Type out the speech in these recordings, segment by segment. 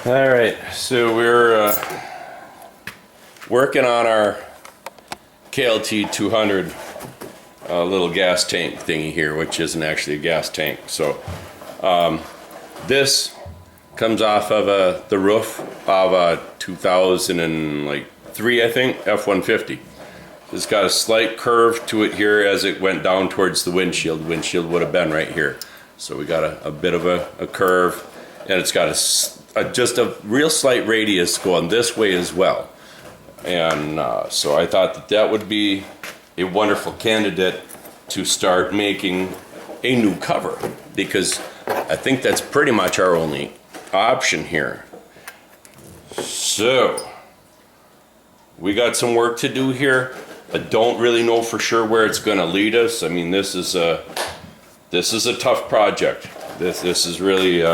All right, so we're working on our KLT 200 little gas tank thingy here, which isn't actually a gas tank. So this comes off of the roof of a 2003, I think, F-150. It's got a slight curve to it here as it went down towards the windshield. The windshield would have been right here. So we got a bit of a curve, and it's got just a real slight radius going this way as well. And so I thought that would be a wonderful candidate to start making a new cover, because I think that's pretty much our only option here. So we got some work to do here. I don't really know for sure where it's going to lead us. I mean, this is a tough project. This is really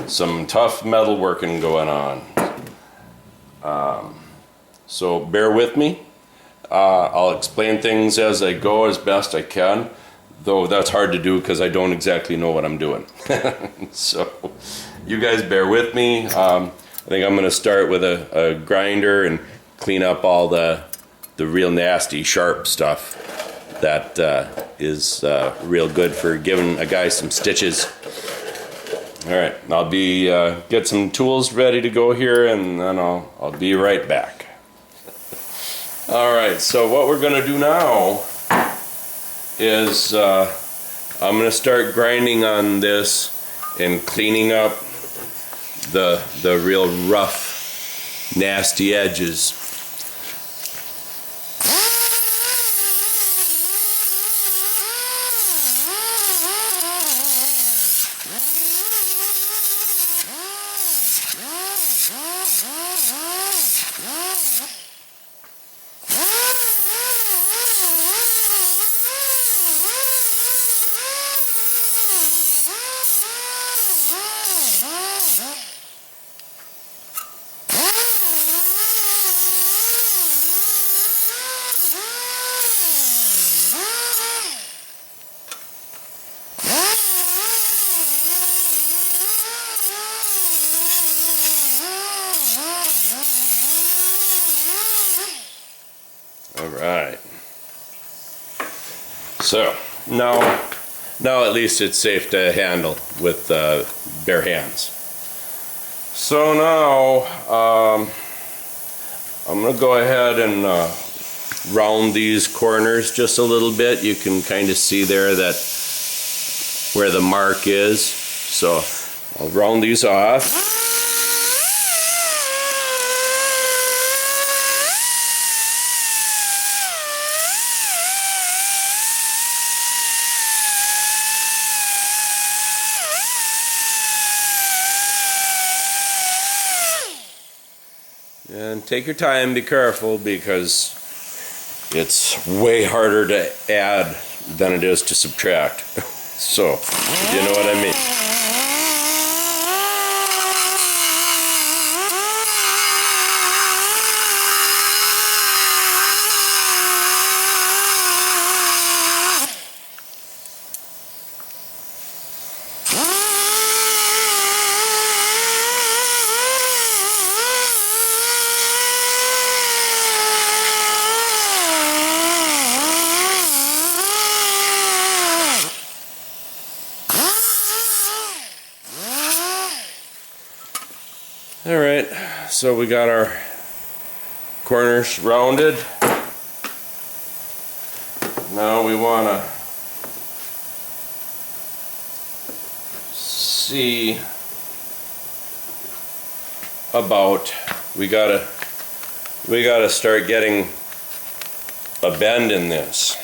some tough metal working going on. So bear with me. I'll explain things as I go as best I can, though that's hard to do because I don't exactly know what I'm doing. So you guys bear with me. I think I'm going to start with a grinder and clean up all the real nasty sharp stuff that is real good for giving a guy some stitches. All right, I'll be get some tools ready to go here, and then I'll be right back. All right, so what we're gonna do now is I'm gonna start grinding on this and cleaning up the real rough, nasty edges. Alright, so now at least it's safe to handle with bare hands. So now I'm going to go ahead and round these corners just a little bit. You can kind of see there that where the mark is. So I'll round these off. And take your time, be careful, because it's way harder to add than it is to subtract. So, you know what I mean. Alright, so we got our corners rounded. Now we want to see about, we gotta start getting a bend in this.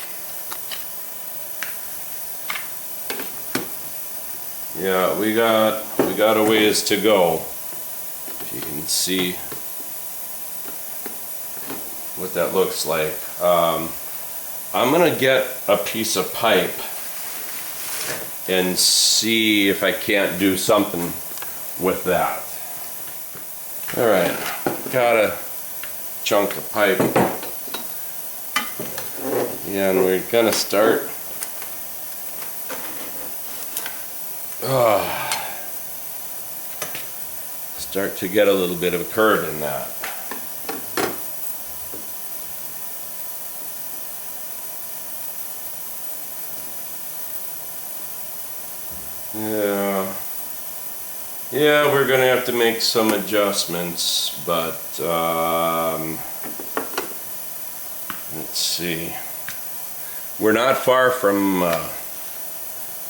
Yeah, we got a ways to go. You can see what that looks like. I'm gonna get a piece of pipe and see if I can't do something with that. Alright, got a chunk of pipe, and we're gonna start start to get a little bit of a curve in that. Yeah, we're gonna have to make some adjustments, but let's see. We're not far from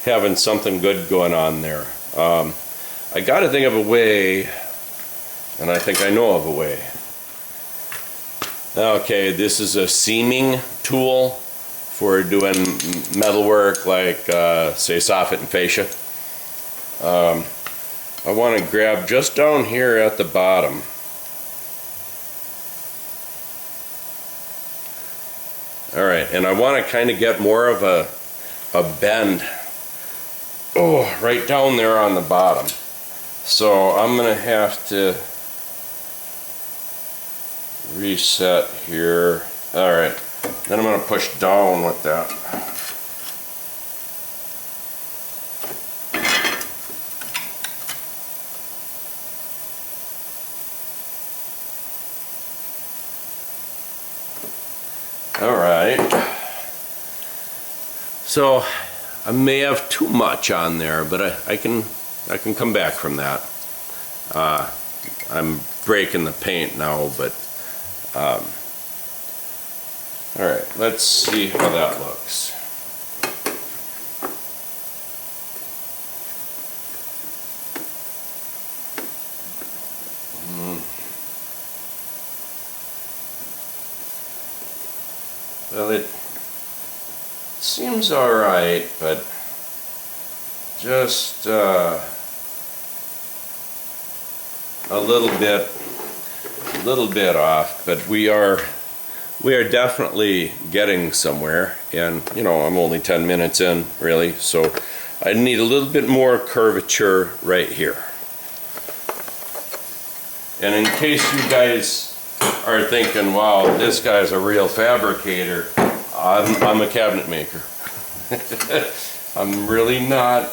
having something good going on there. I gotta think of a way, and I think I know of a way. Okay, this is a seaming tool for doing metalwork like, say, soffit and fascia. I want to grab just down here at the bottom. Alright, and I want to kind of get more of a bend, right down there on the bottom. So I'm going to have to reset here. Alright, then I'm going to push down with that. Alright, so I may have too much on there, but I can come back from that. I'm breaking the paint now, but alright, let's see how that looks. Well, it seems alright, but just a little bit off. But we are definitely getting somewhere, and you know, I'm only 10 minutes in, really, so I need a little bit more curvature right here. And in case you guys are thinking, wow, this guy's a real fabricator, I'm a cabinet maker. I'm really not.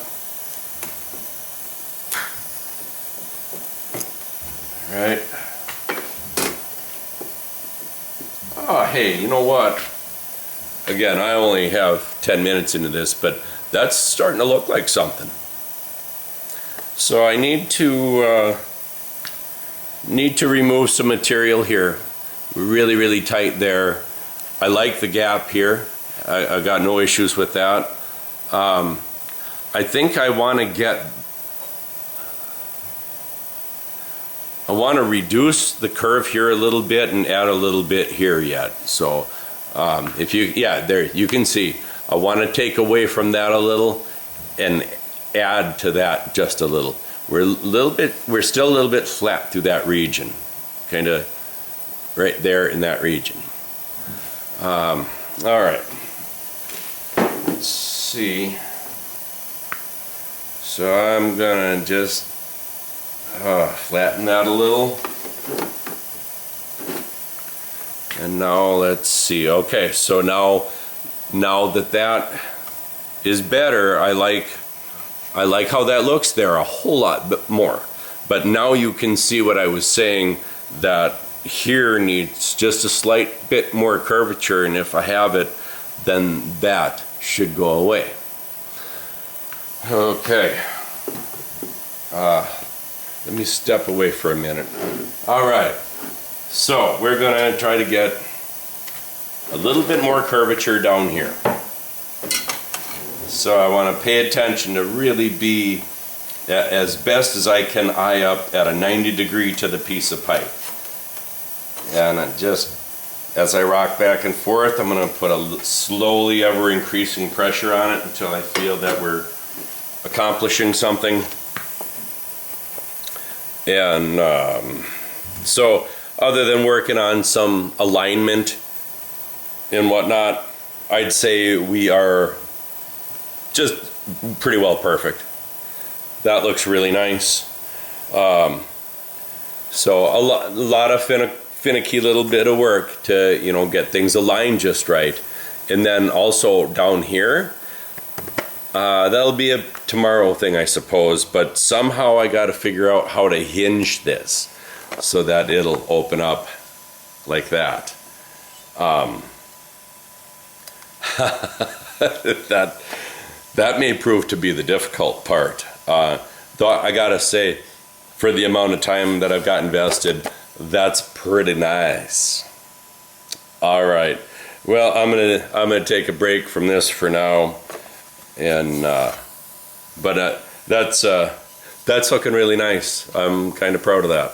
Right. Oh, hey, you know what? Again, I only have 10 minutes into this, but that's starting to look like something. So I need to remove some material here. We're really tight there. I like the gap here. I got no issues with that. I think I want to reduce the curve here a little bit and add a little bit here yet. So there you can see I want to take away from that a little and add to that just a little. We're still a little bit flat through that region, kind of right there in that region. All right, let's see. So I'm gonna just flatten that a little, and now let's see. Okay, so now that is better, I like how that looks there a whole lot more. But now you can see what I was saying, that here needs just a slight bit more curvature, and if I have it, then that should go away. Okay. Let me step away for a minute. Alright, so we're gonna try to get a little bit more curvature down here. So I want to pay attention to really be as best as I can eye up at a 90-degree to the piece of pipe. And just as I rock back and forth, I'm going to put a slowly ever increasing pressure on it until I feel that we're accomplishing something. And so other than working on some alignment and whatnot, I'd say we are just pretty well perfect. That looks really nice. So a lot of finicky little bit of work to, you know, get things aligned just right. And then also down here, That'll be a tomorrow thing, I suppose, but somehow I got to figure out how to hinge this so that it'll open up like that. That may prove to be the difficult part. Though I gotta say, for the amount of time that I've got invested, that's pretty nice. All right, well, I'm gonna take a break from this for now, and but that's looking really nice. I'm kind of proud of that.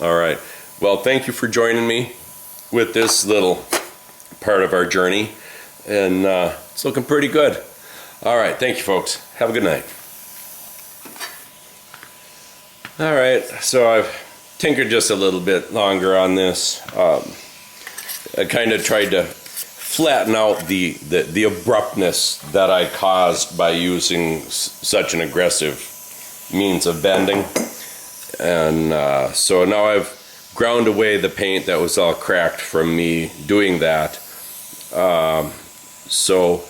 All right, well, thank you for joining me with this little part of our journey, and it's looking pretty good. All right, thank you, folks. Have a good night. All right, so I've tinkered just a little bit longer on this. I kind of tried to flatten out the abruptness that I caused by using such an aggressive means of bending. And so now I've ground away the paint that was all cracked from me doing that. So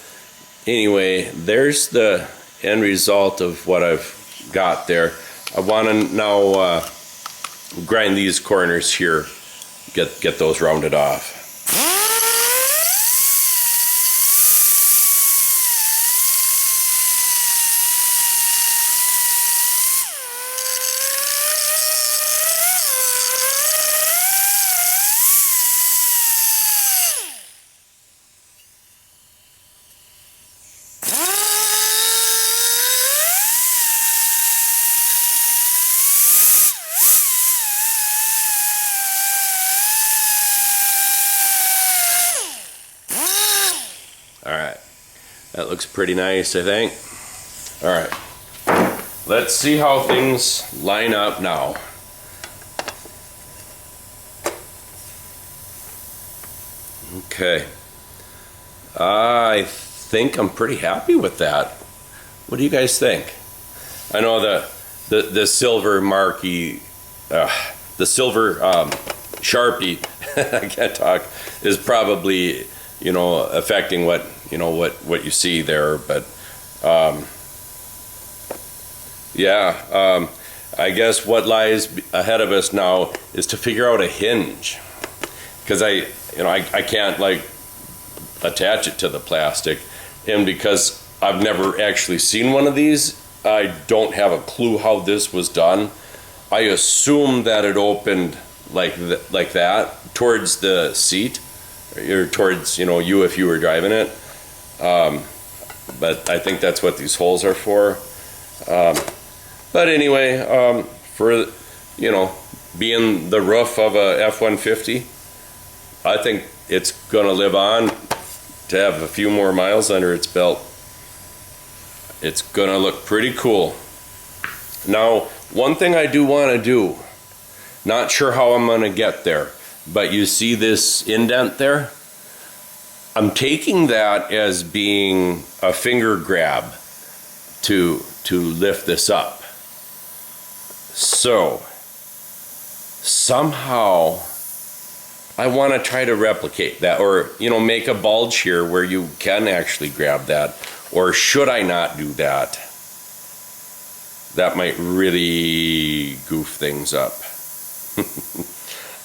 anyway, there's the end result of what I've got there. I want to now grind these corners here, get those rounded off. Alright, that looks pretty nice, I think. Alright, let's see how things line up now. Okay, I think I'm pretty happy with that. What do you guys think? I know the silver marquee, the silver Sharpie, I can't talk, is probably, you know, affecting what you see there, but yeah, I guess what lies ahead of us now is to figure out a hinge, because I can't like attach it to the plastic, and because I've never actually seen one of these, I don't have a clue how this was done. I assume that it opened like that towards the seat, or towards, you know, you if you were driving it, but I think that's what these holes are for. But anyway, for, you know, being the roof of a F-150, I think it's gonna live on to have a few more miles under its belt. It's gonna look pretty cool. Now, one thing I do want to do, not sure how I'm gonna get there, but you see this indent there? I'm taking that as being a finger grab to lift this up. So somehow I want to try to replicate that, or, you know, make a bulge here where you can actually grab that. Or should I not do that? That might really goof things up.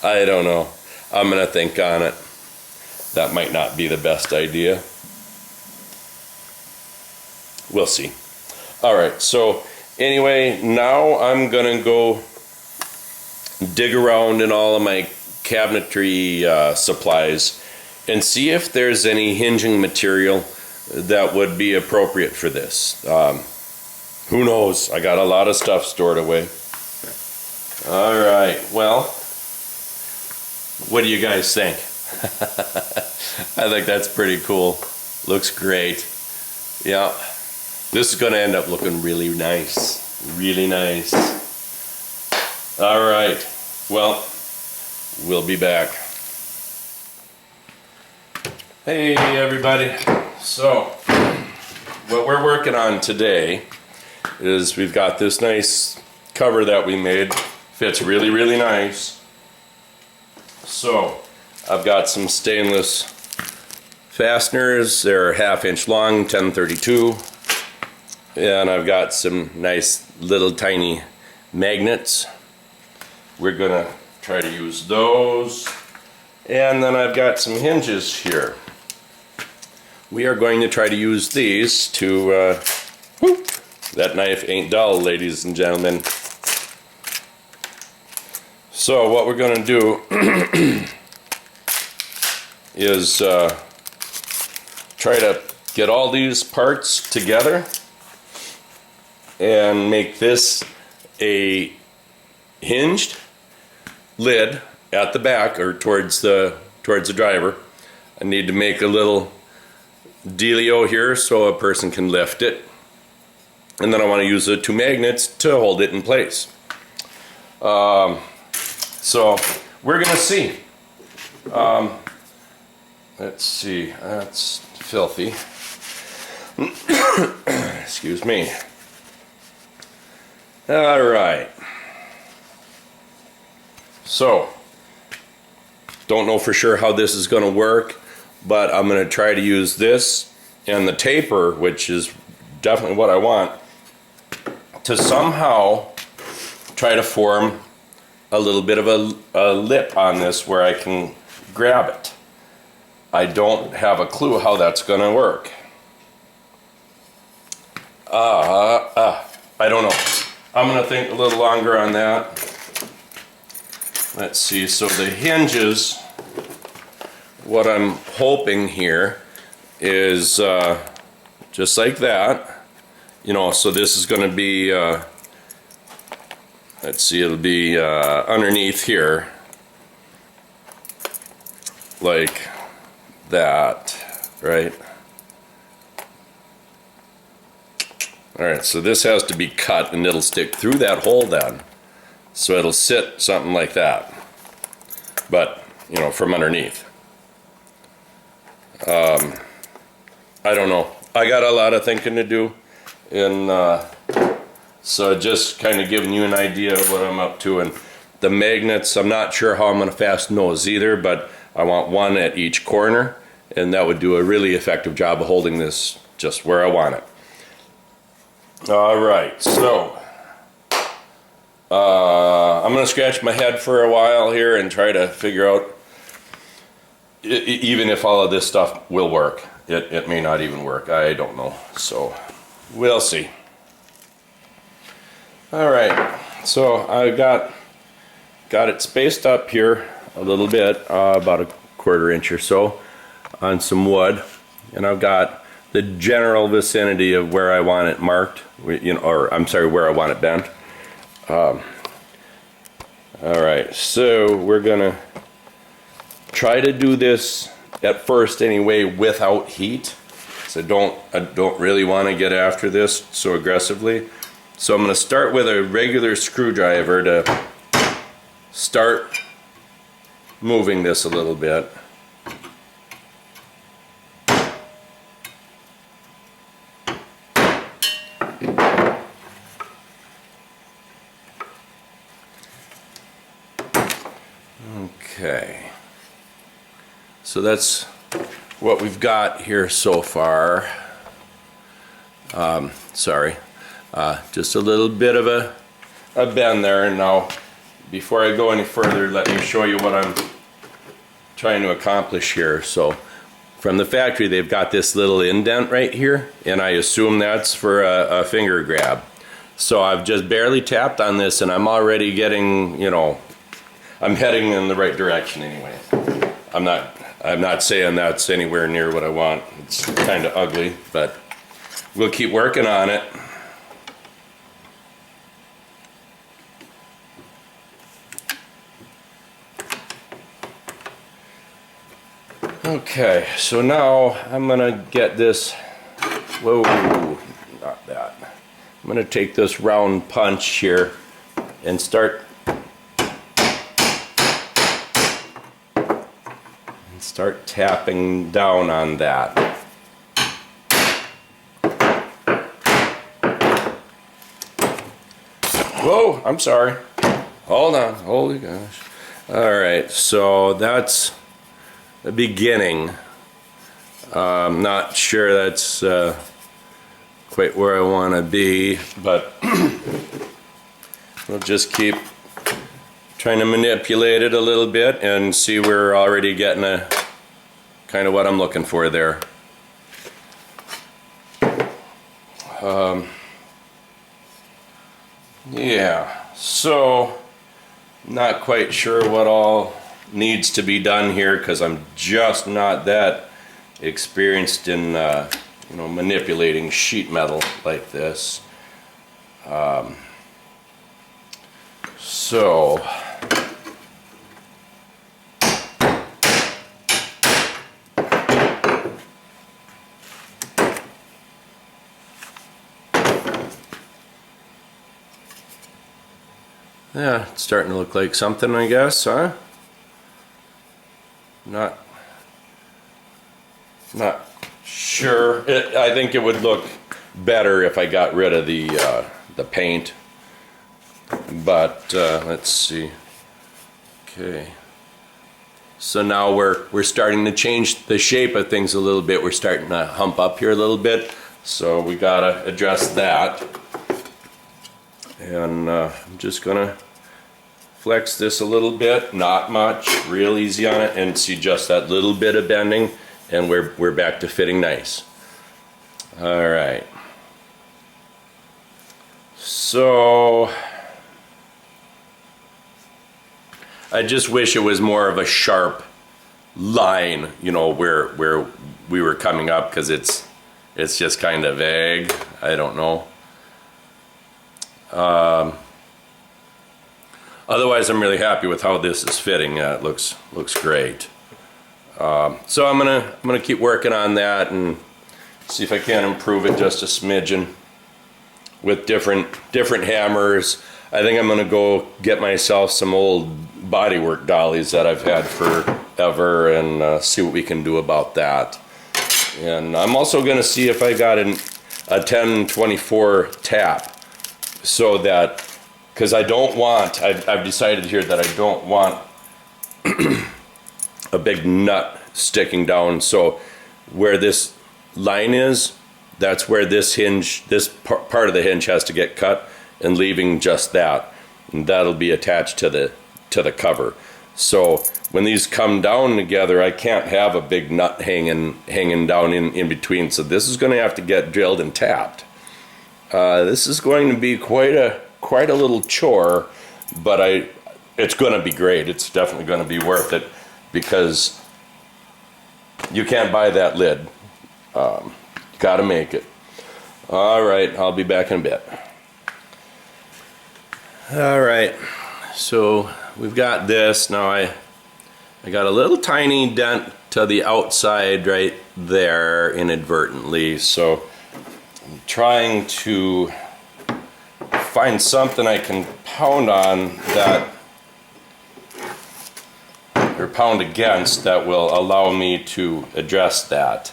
I don't know. I'm gonna think on it. That might not be the best idea. We'll see. All right, so anyway, now I'm gonna go dig around in all of my cabinetry supplies and see if there's any hinging material that would be appropriate for this. Who knows? I got a lot of stuff stored away. All right, well, what do you guys think? I think that's pretty cool. Looks great. Yeah, this is gonna end up looking really nice. Really nice. All right, well, we'll be back. Hey everybody. So, what we're working on today is we've got this nice cover that we made. Fits really, really nice. So, I've got some stainless fasteners. They're 1/2 inch long, 1032. And I've got some nice little tiny magnets. We're gonna try to use those. And then I've got some hinges here. We are going to try to use these to, whoop, that knife ain't dull, ladies and gentlemen. So what we're gonna do is try to get all these parts together and make this a hinged lid at the back, or towards the driver. I need to make a little dealio here so a person can lift it, and then I want to use the two magnets to hold it in place. So we're gonna see. Let's see, that's filthy. Excuse me. All right. So, don't know for sure how this is going to work, but I'm going to try to use this and the taper, which is definitely what I want, to somehow try to form a little bit of a lip on this where I can grab it. I don't have a clue how that's going to work. I don't know. I'm going to think a little longer on that. Let's see, so the hinges, what I'm hoping here is just like that. You know, so this is going to be, let's see, it'll be underneath here, like that, right? Alright, so this has to be cut and it'll stick through that hole then. So it'll sit something like that. But, you know, from underneath. I don't know. I got a lot of thinking to do. And so just kind of giving you an idea of what I'm up to. And the magnets, I'm not sure how I'm going to fasten those either, but I want one at each corner. And that would do a really effective job of holding this just where I want it. Alright, so I'm going to scratch my head for a while here and try to figure out even if all of this stuff will work. It may not even work. I don't know. So we'll see. Alright, so I got it spaced up here a little bit, about a 1/4 inch or so on some wood, and I've got the general vicinity of where I want it marked, you know, or I'm sorry, where I want it bent. Alright, so we're gonna try to do this at first anyway without heat. So I don't really want to get after this so aggressively. So I'm gonna start with a regular screwdriver to start moving this a little bit. Okay, so that's what we've got here so far. Sorry, just a little bit of a bend there. And now, before I go any further, let me show you what I'm trying to accomplish here. So, from the factory, they've got this little indent right here, and I assume that's for a finger grab. So I've just barely tapped on this, and I'm already getting, you know, I'm heading in the right direction anyway. I'm not saying that's anywhere near what I want. It's kind of ugly, but we'll keep working on it. Okay, so now I'm gonna get this, whoa, not that. I'm gonna take this round punch here and start tapping down on that. Whoa, I'm sorry. Hold on, holy gosh. Alright, so that's the beginning. I'm not sure that's quite where I want to be, but we'll just keep trying to manipulate it a little bit and see we're already getting a kind of what I'm looking for there. Yeah, so not quite sure what all needs to be done here because I'm just not that experienced in you know, manipulating sheet metal like this. So yeah, it's starting to look like something, I guess, huh? Not sure. I think it would look better if I got rid of the paint. But let's see. Okay. So now we're starting to change the shape of things a little bit. We're starting to hump up here a little bit. So we gotta address that. And I'm just gonna flex this a little bit, not much, real easy on it, and see just that little bit of bending, and we're back to fitting nice. All right. So I just wish it was more of a sharp line, you know, where we were coming up, because it's just kind of vague. I don't know. Otherwise, I'm really happy with how this is fitting. It looks great. So I'm gonna keep working on that and see if I can improve it just a smidgen with different hammers. I think I'm gonna go get myself some old bodywork dollies that I've had forever and see what we can do about that. And I'm also gonna see if I got a 1024 tap, so that, because I don't want, I've decided here that I don't want a big nut sticking down. So where this line is, that's where this hinge, this part of the hinge has to get cut, and leaving just that, and that'll be attached to the cover. So when these come down together, I can't have a big nut hanging down in between. So this is going to have to get drilled and tapped. This is going to be quite a little chore, but it's going to be great. It's definitely going to be worth it, because you can't buy that lid. Got to make it. All right, I'll be back in a bit. All right, so we've got this now. I got a little tiny dent to the outside right there inadvertently, so I'm trying to find something I can pound on that, or pound against, that will allow me to address that.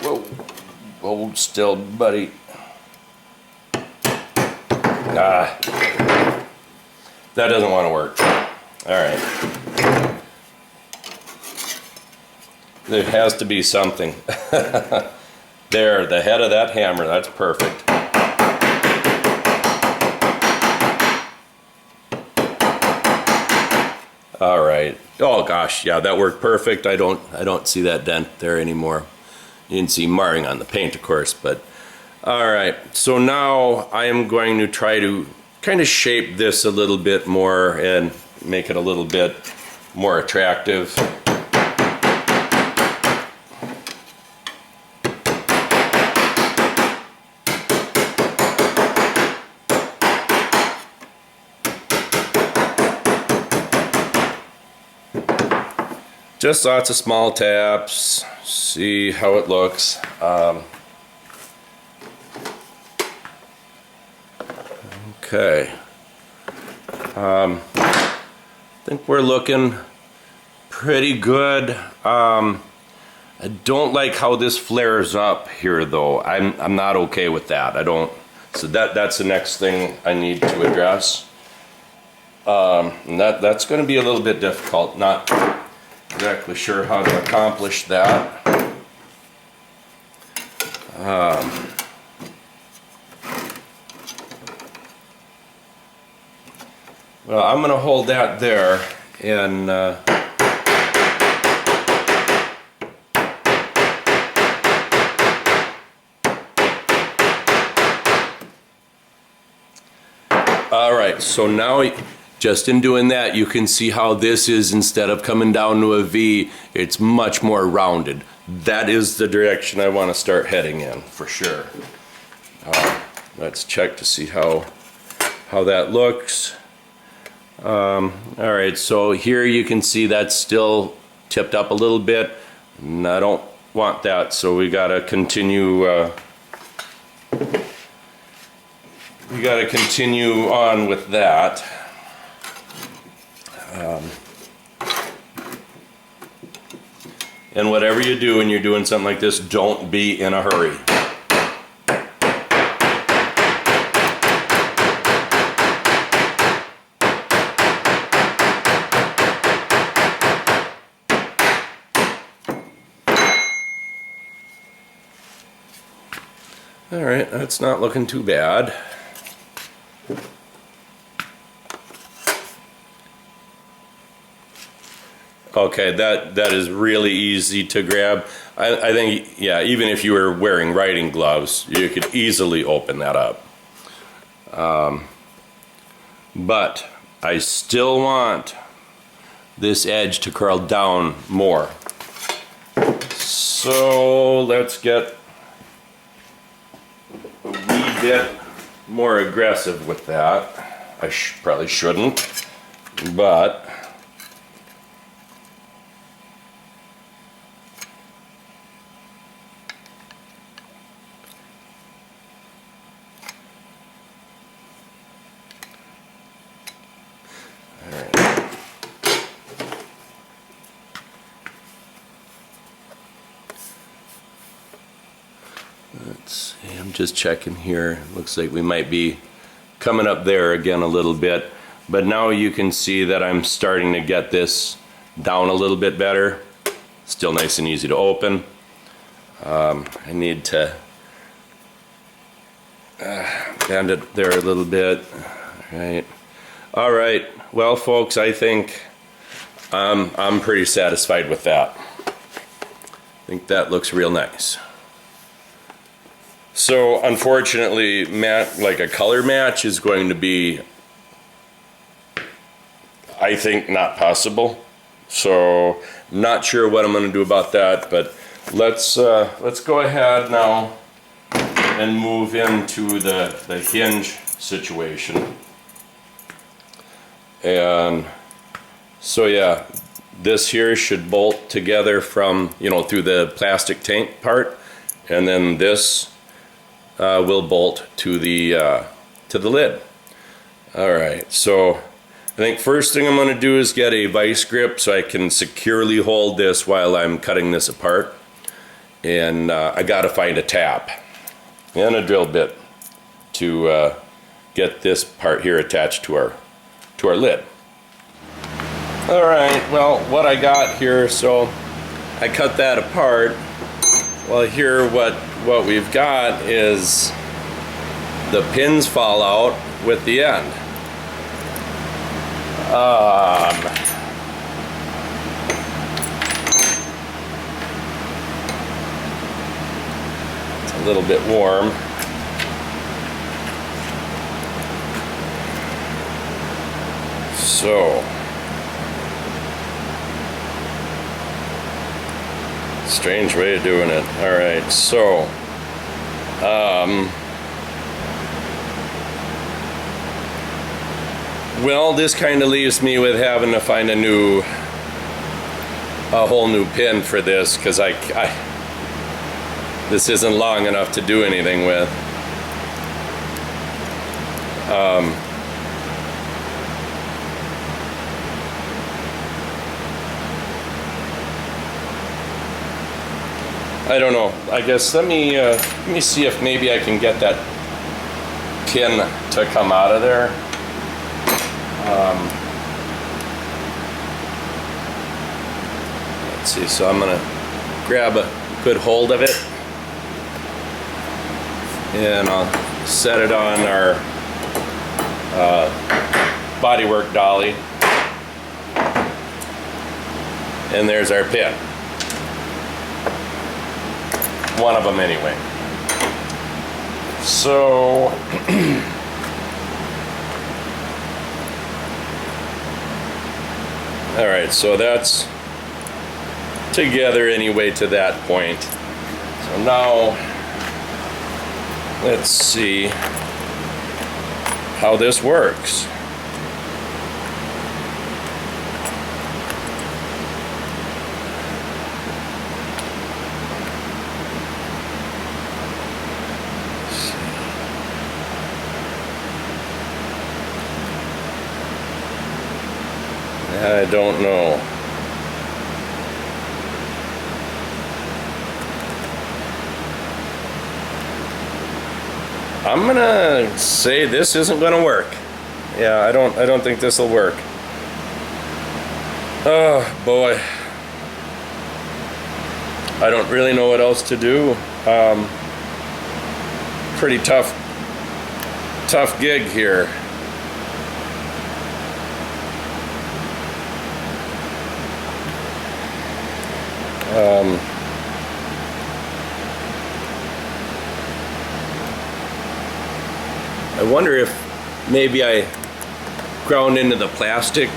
Whoa, hold still, buddy. That doesn't want to work. All right. There has to be something. There, the head of that hammer, that's perfect. All right. Oh gosh, yeah, that worked perfect. I don't see that dent there anymore. You can see marring on the paint, of course, but all right. So now I am going to try to kind of shape this a little bit more and make it a little bit more attractive. Just lots of small taps, see how it looks. Okay. I think we're looking pretty good. I don't like how this flares up here though. I'm not okay with that. I don't. So that's the next thing I need to address. And that's going to be a little bit difficult. Not exactly sure how to accomplish that. Well, I'm going to hold that there, and all right, so now just in doing that, you can see how this is, instead of coming down to a V, it's much more rounded. That is the direction I want to start heading in, for sure. Let's check to see how that looks. All right, so here you can see that's still tipped up a little bit, and I don't want that, so we gotta continue on with that. And whatever you do when you're doing something like this, don't be in a hurry. All right, that's not looking too bad. Okay, that is really easy to grab. I think, yeah, even if you were wearing riding gloves, you could easily open that up. But I still want this edge to curl down more. So let's get a wee bit more aggressive with that. I probably shouldn't, but let's see, I'm just checking here. Looks like we might be coming up there again a little bit, but now you can see that I'm starting to get this down a little bit better. Still nice and easy to open. I need to bend it there a little bit. All right, well folks, I think I'm pretty satisfied with that. I think that looks real nice. So unfortunately, like a color match is going to be, I think, not possible. So not sure what I'm going to do about that, but let's go ahead now and move into the hinge situation. And so yeah, this here should bolt together from, through the plastic tank part, and then this will bolt to the lid. All right, so I think first thing I'm going to do is get a vice grip so I can securely hold this while I'm cutting this apart. And I got to find a tap and a drill bit to get this part here attached to our lid. All right, well, what I got here, so I cut that apart. Well, here what we've got is the pins fall out with the end. It's a little bit warm. So strange way of doing it. All right, so well, this kind of leaves me with having to find a whole new pin for this, because this isn't long enough to do anything with. I don't know. I guess let me see if maybe I can get that pin to come out of there. Let's see. So I'm gonna grab a good hold of it, and I'll set it on our bodywork dolly. And there's our pit. One of them anyway. So all right, so that's together anyway to that point. So now let's see how this works. I don't know. I'm gonna say this isn't gonna work. Yeah, I don't think this will work. Oh boy. I don't really know what else to do. Pretty tough gig here. I wonder if maybe I ground into the plastic.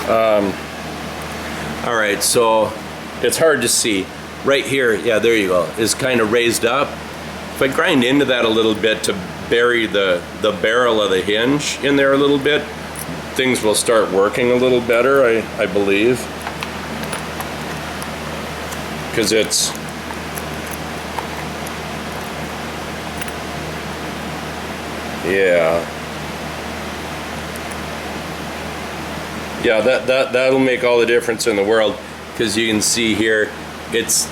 All right, so it's hard to see. Right here, yeah, there you go, is kind of raised up. If I grind into that a little bit to bury the barrel of the hinge in there a little bit, things will start working a little better, I believe. Because it's yeah, that'll make all the difference in the world, because you can see here it's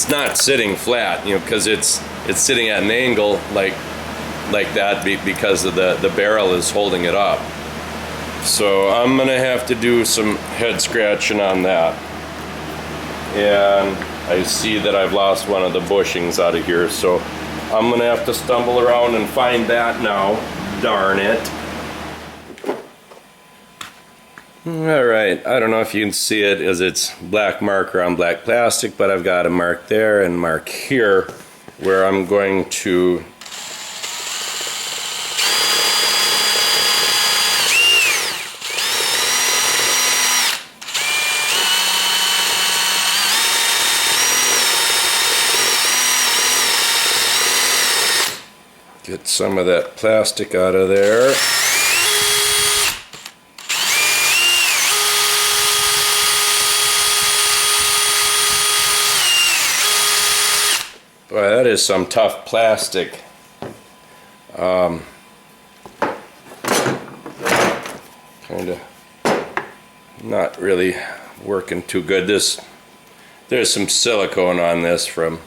not sitting flat, you know, because it's sitting at an angle like that because of the barrel is holding it up. So I'm gonna have to do some head scratching on that. And I see that I've lost one of the bushings out of here, so I'm gonna have to stumble around and find that now. Darn it. Alright, I don't know if you can see it as it's black marker on black plastic, but I've got a mark there and mark here where I'm going to get some of that plastic out of there. Boy, that is some tough plastic. Kind of not really working too good. There's some silicone on this from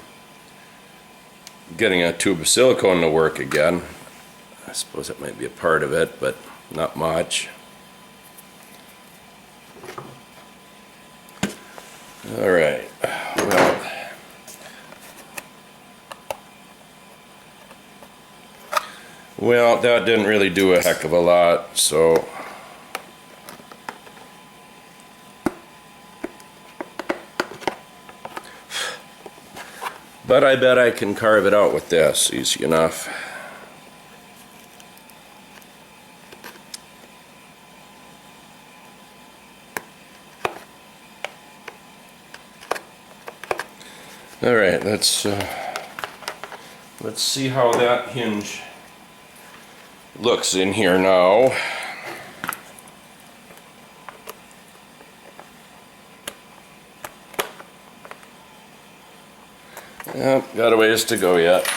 getting a tube of silicone to work again. I suppose that might be a part of it, but not much. All right, well, that didn't really do a heck of a lot, so but I bet I can carve it out with this easy enough. All right, let's see how that hinge looks in here now. Yep, got a ways to go yet.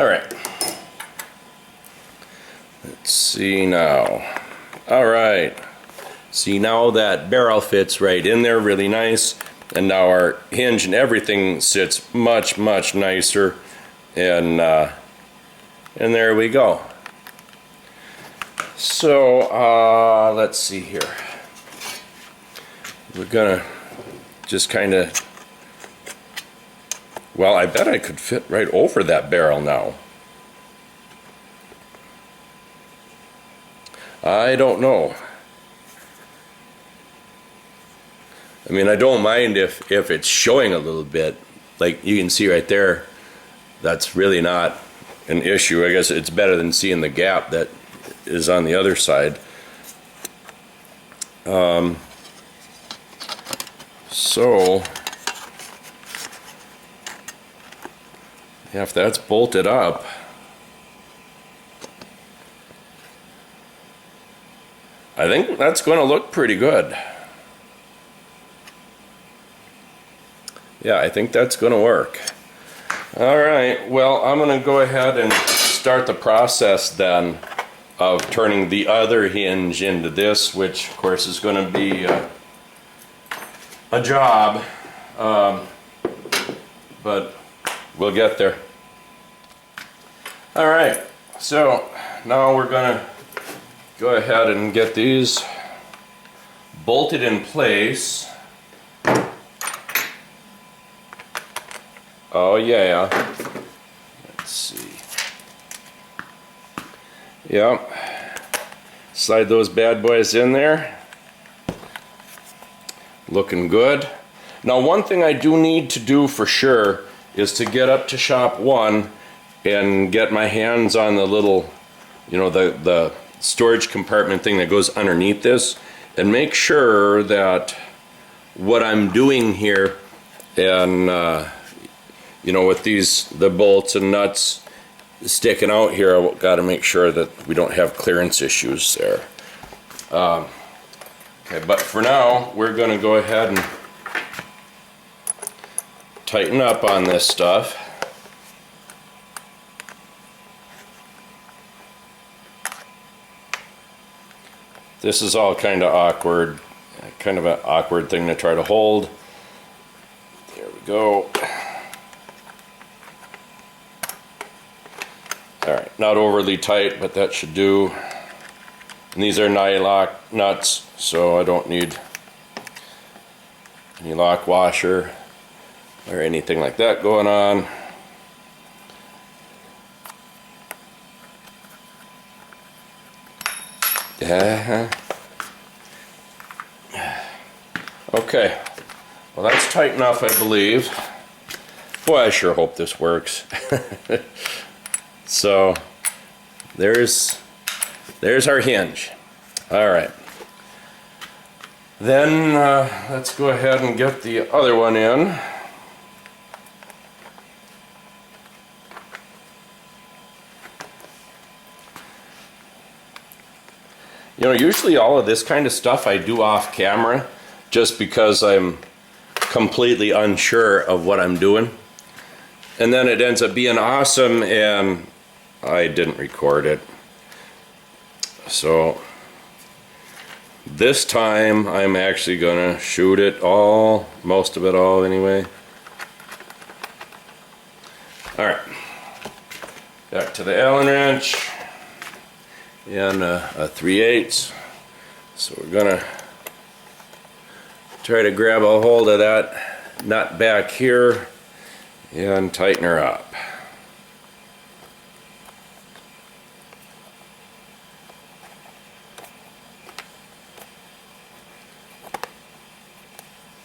All right. Let's see now. All right. See, now that barrel fits right in there really nice, and now our hinge and everything sits much nicer, and there we go. So let's see here. We're gonna just kind of, well, I bet I could fit right over that barrel now. I don't know. I mean, I don't mind if it's showing a little bit. Like you can see right there, that's really not an issue. I guess it's better than seeing the gap that is on the other side. So yeah, if that's bolted up, I think that's going to look pretty good. Yeah, I think that's going to work. All right, well, I'm going to go ahead and start the process then of turning the other hinge into this, which of course is going to be a job, but we'll get there. All right, so now we're going to go ahead and get these bolted in place. Oh yeah, let's see. Yep, slide those bad boys in there. Looking good. Now, one thing I do need to do for sure is to get up to shop 1 and get my hands on the little, you know, the storage compartment thing that goes underneath this, and make sure that what I'm doing here, and you know, with the bolts and nuts sticking out here, I've got to make sure that we don't have clearance issues there. Okay, but for now, we're going to go ahead and tighten up on this stuff. This is all kind of awkward, kind of an awkward thing to try to hold. There we go. All right, not overly tight, but that should do. And these are nylock nuts, so I don't need any lock washer or anything like that going on. Yeah. Okay, well, that's tight enough, I believe. Boy, I sure hope this works. So there's our hinge. All right, then let's go ahead and get the other one in. You know, usually all of this kind of stuff I do off camera, just because I'm completely unsure of what I'm doing, and then it ends up being awesome and I didn't record it. So this time I'm actually gonna shoot it all, most of it all anyway. All right, back to the Allen wrench and a 3/8. So we're gonna try to grab a hold of that nut back here and tighten her up.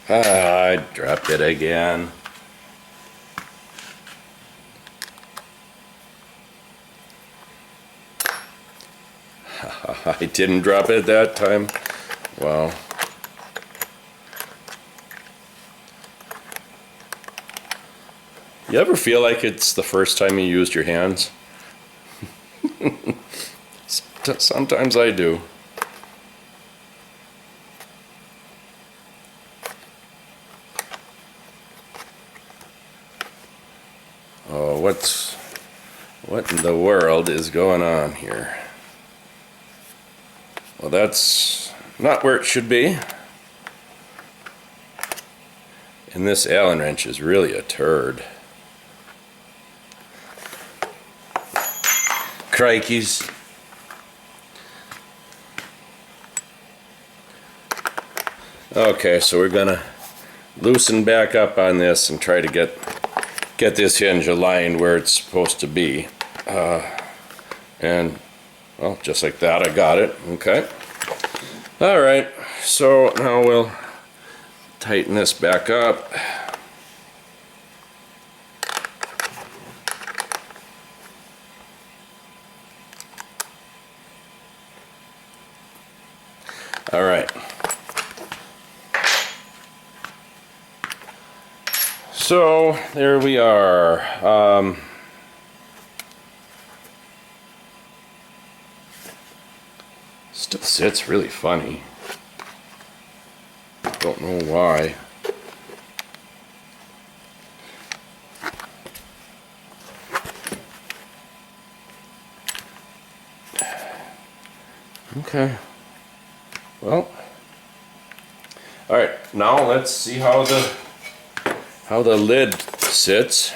I dropped it again. I didn't drop it that time. Wow. You ever feel like it's the first time you used your hands? Sometimes I do. Oh, What in the world is going on here? Well, that's not where it should be. And this Allen wrench is really a turd. Crikeys. Okay, so we're gonna loosen back up on this and try to get this hinge aligned where it's supposed to be. And well, just like that, I got it. Okay. All right, so now we'll tighten this back up. All right. So there we are. Still sits really funny. Don't know why. Okay. Well. All right. Now let's see how the lid sits.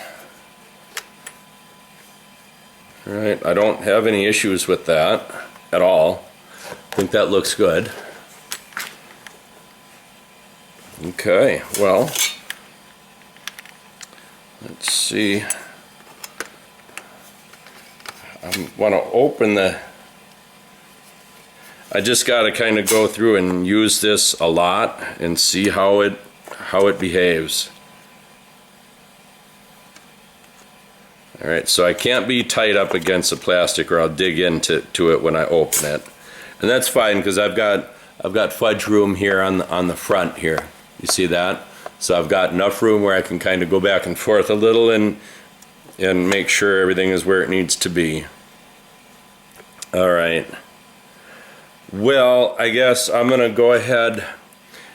All right. I don't have any issues with that at all. I think that looks good. Okay, well, let's see. I want to open I just got to kind of go through and use this a lot and see how it behaves. All right, so I can't be tight up against the plastic or I'll dig into it when I open it. And that's fine because I've got fudge room here on the front here. You see that? So I've got enough room where I can kind of go back and forth a little and make sure everything is where it needs to be. All right. Well, I guess I'm gonna go ahead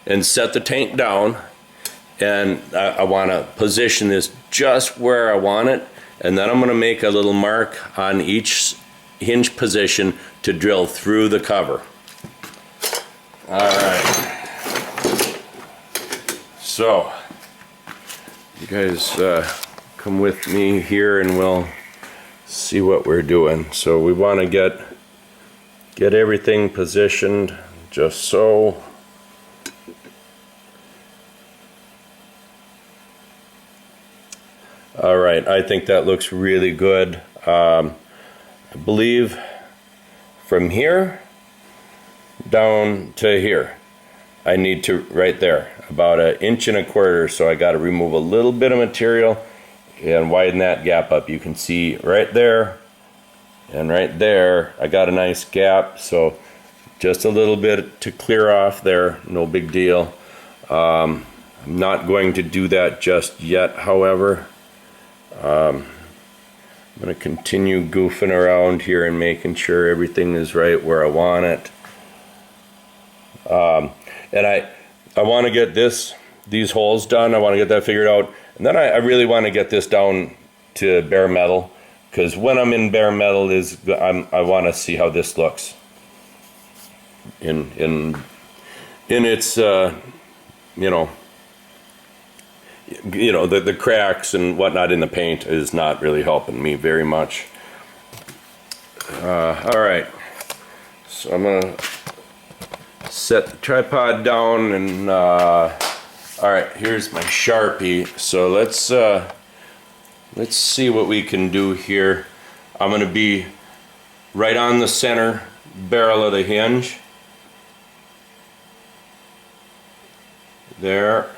and set the tank down, and I want to position this just where I want it, and then I'm gonna make a little mark on each hinge position to drill through the cover. All right. So, you guys come with me here and we'll see what we're doing. So we want to get everything positioned just so. All right, I think that looks really good. I believe from here down to here I need to, right there, about 1.25 inches, so I got to remove a little bit of material and widen that gap up. You can see right there and right there I got a nice gap, so just a little bit to clear off there, no big deal. I'm not going to do that just yet, however. I'm going to continue goofing around here and making sure everything is right where I want it. And I want to get these holes done. I want to get that figured out. And then I really want to get this down to bare metal, because when I'm in bare metal I want to see how this looks in its the cracks and whatnot in the paint is not really helping me very much. All right, so I'm gonna set the tripod down and all right, here's my Sharpie. So let's see what we can do here. I'm gonna be right on the center barrel of the hinge there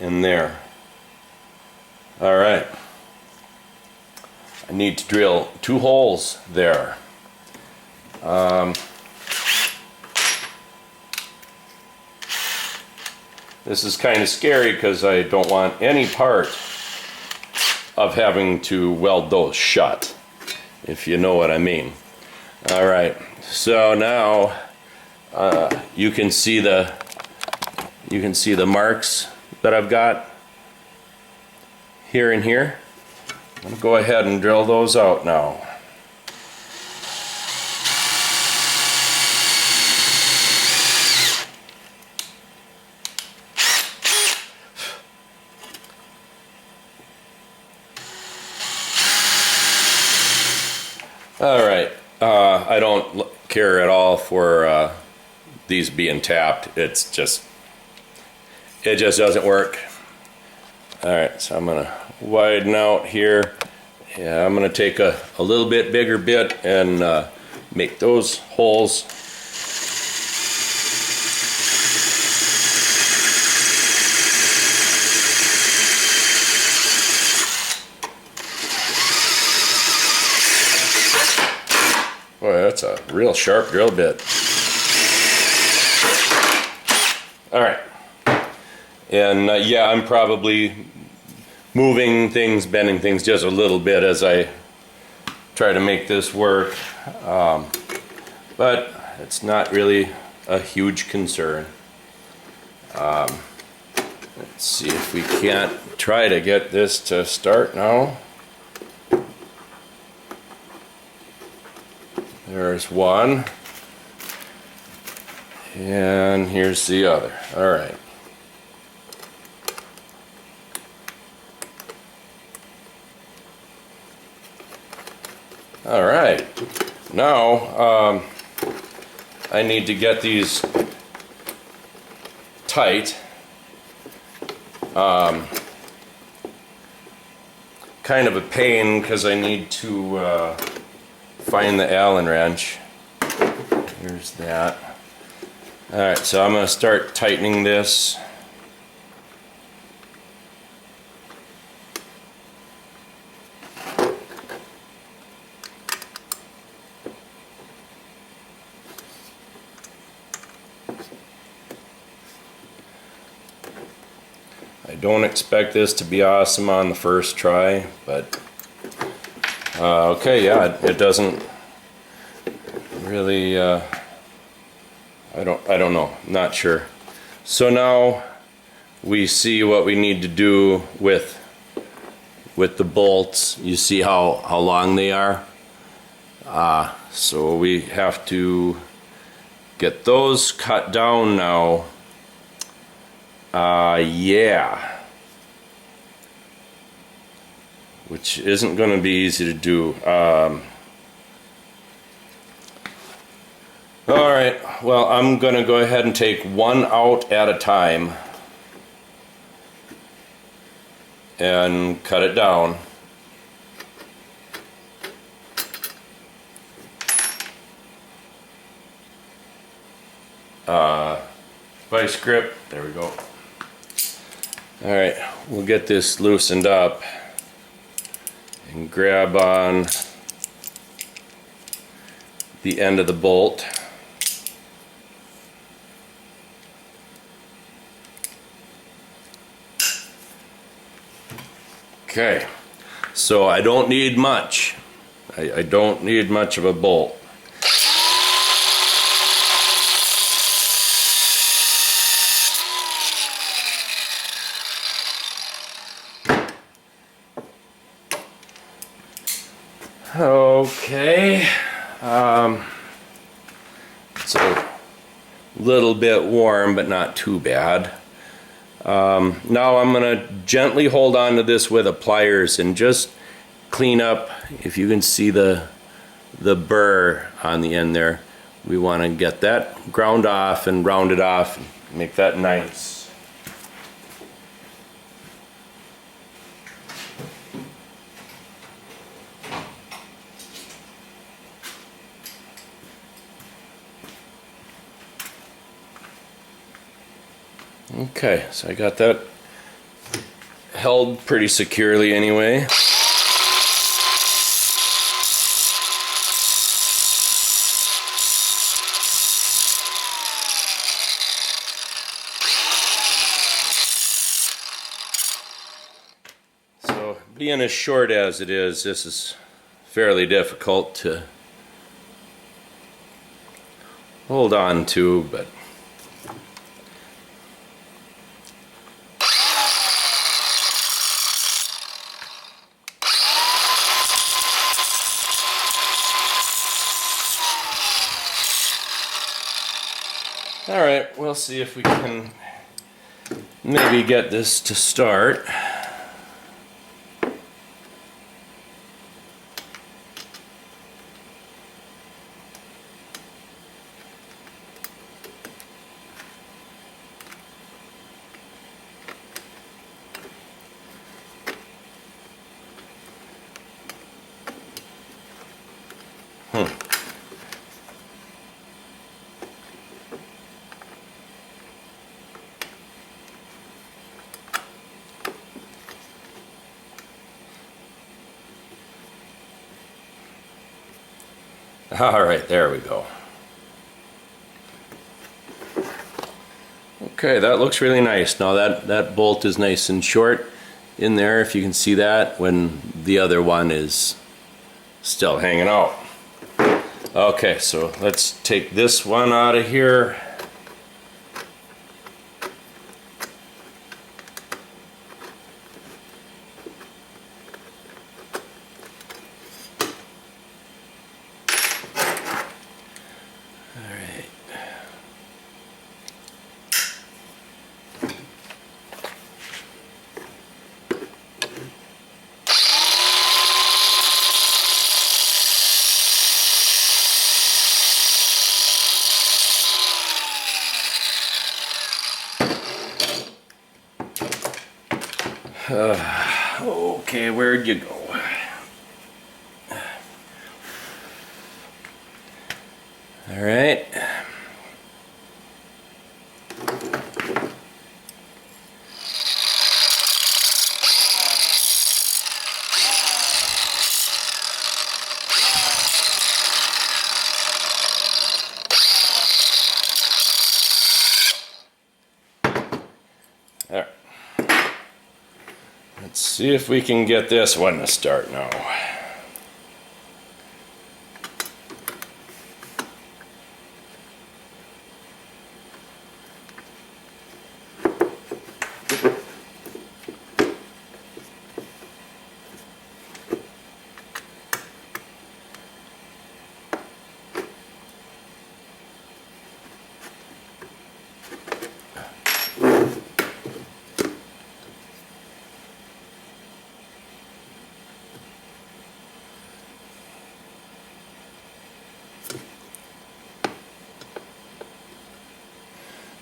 and there. All right, I need to drill 2 holes there. This is kind of scary because I don't want any part of having to weld those shut, if you know what I mean. All right, so now you can see the marks that I've got here and here. I'm going to go ahead and drill those out now. Alright, I don't care at all for these being tapped. It just doesn't work. Alright, so I'm going to widen out here. Yeah, I'm going to take a little bit bigger bit and make those holes. Boy, that's a real sharp drill bit. Alright. And yeah, I'm probably moving things, bending things just a little bit as I try to make this work. But it's not really a huge concern. Let's see if we can't try to get this to start now. There's one, and here's the other. All right. All right. Now I need to get these tight. Kind of a pain because I need to find the Allen wrench. Here's that. Alright, so I'm going to start tightening this. I don't expect this to be awesome on the first try, but okay, yeah, it doesn't really, I don't know, not sure. So now we see what we need to do with the bolts. You see how long they are? So we have to get those cut down now. Yeah. Which isn't going to be easy to do. Alright, well, I'm going to go ahead and take one out at a time and cut it down. Vice grip, there we go. Alright, we'll get this loosened up and grab on the end of the bolt. Okay, so I don't need much. I don't need much of a bolt. Okay, it's a little bit warm, but not too bad. Now I'm going to gently hold on to this with a pliers and just clean up. If you can see the burr on the end there, we want to get that ground off and round it off and make that nice. Okay, so I got that held pretty securely anyway. So, being as short as it is, this is fairly difficult to hold on to, but All right, we'll see if we can maybe get this to start. All right, there we go. Okay, that looks really nice. Now that bolt is nice and short in there, if you can see that, when the other one is still hanging out. Okay, so let's take this one out of here. Okay, where'd you go? All right. There. Let's see if we can get this one to start now.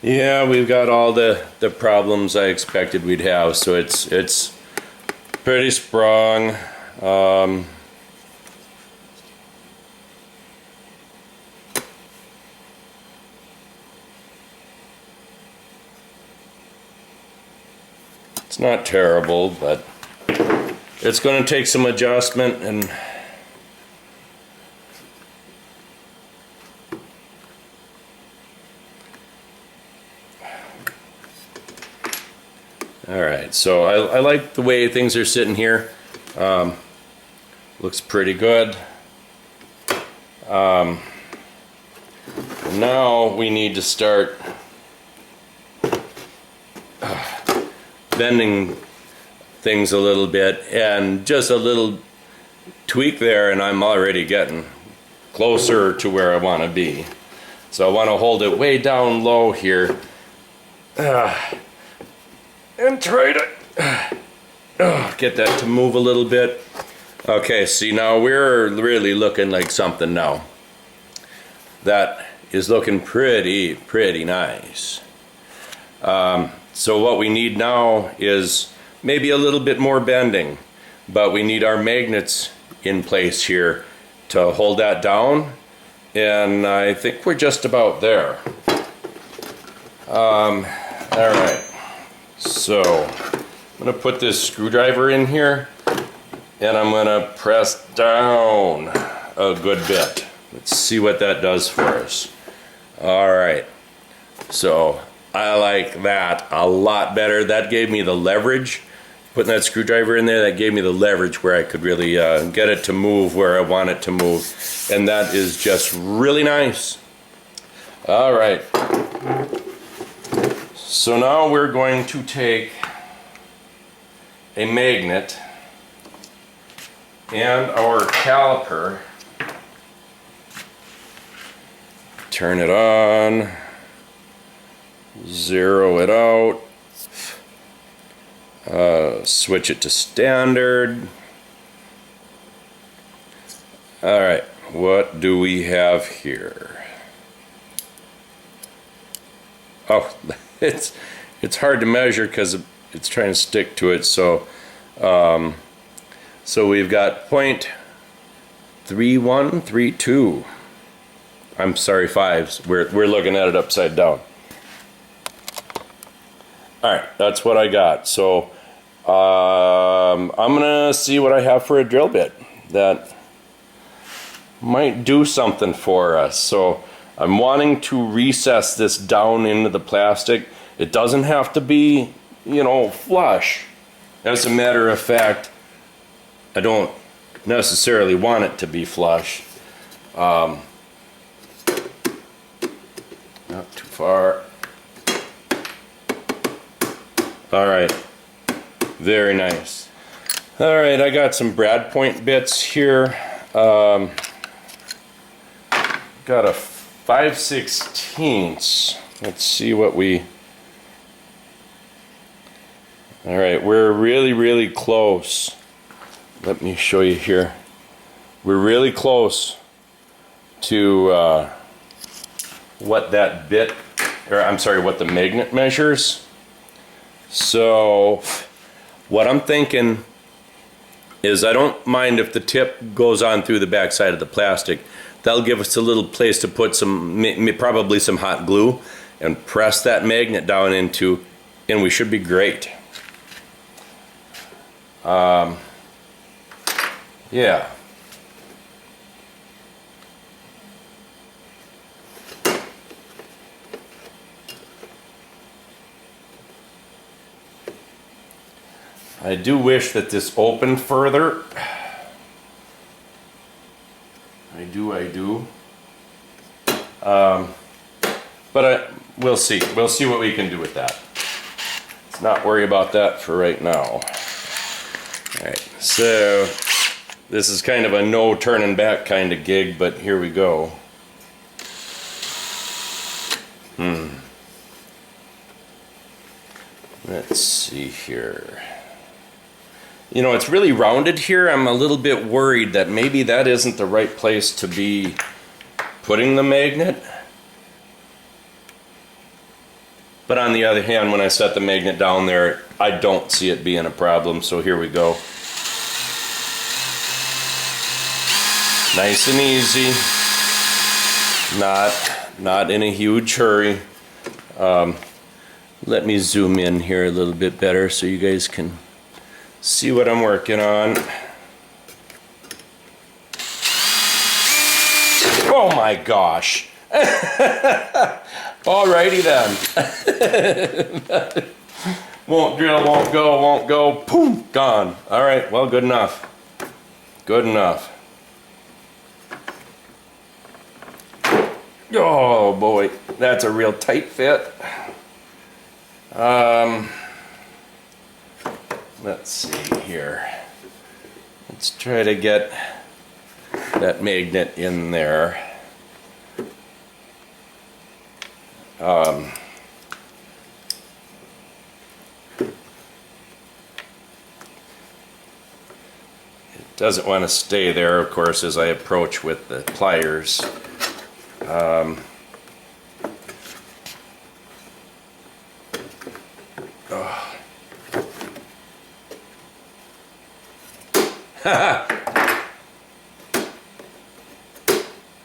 Yeah, we've got all the problems I expected we'd have, so it's pretty sprung. It's not terrible, but it's going to take some adjustment, and alright, so I like the way things are sitting here. Looks pretty good. Now we need to start bending things a little bit, and just a little tweak there and I'm already getting closer to where I want to be. So I want to hold it way down low here. And try to get that to move a little bit. Okay, see, now we're really looking like something now. That is looking pretty nice. So what we need now is maybe a little bit more bending, but we need our magnets in place here to hold that down, and I think we're just about there. All right. So I'm going to put this screwdriver in here, and I'm going to press down a good bit. Let's see what that does for us. All right, so I like that a lot better. That gave me the leverage. Putting that screwdriver in there, that gave me the leverage where I could really get it to move where I want it to move, and that is just really nice. All right. So now we're going to take a magnet and our caliper, turn it on, zero it out, switch it to standard. Alright, what do we have here? Oh, it's hard to measure because it's trying to stick to it, so so we've got 0.3132. I'm sorry, fives. We're looking at it upside down. Alright, that's what I got. So I'm gonna see what I have for a drill bit that might do something for us. So I'm wanting to recess this down into the plastic. It doesn't have to be, you know, flush. As a matter of fact, I don't necessarily want it to be flush. Not too far. Alright, very nice. Alright, I got some brad point bits here. Got a 5/16. Let's see what we... Alright, we're really close. Let me show you here. We're really close to what that bit, or I'm sorry, what the magnet measures. So what I'm thinking is I don't mind if the tip goes on through the back side of the plastic. That'll give us a little place to put some, probably some hot glue, and press that magnet down into, and we should be great. Yeah. I do wish that this opened further. I do. But we'll see. We'll see what we can do with that. Let's not worry about that for right now. Alright, so this is kind of a no turning back kind of gig, but here we go. Let's see here. You know, it's really rounded here. I'm a little bit worried that maybe that isn't the right place to be putting the magnet. But on the other hand, when I set the magnet down there, I don't see it being a problem, so here we go. Nice and easy. Not in a huge hurry. Let me zoom in here a little bit better so you guys can see what I'm working on. Oh my gosh. Alrighty then. Won't drill, won't go, boom, gone. Alright, well, good enough. Good enough. Oh boy, that's a real tight fit. Let's see here. Let's try to get that magnet in there. It doesn't want to stay there, of course, as I approach with the pliers.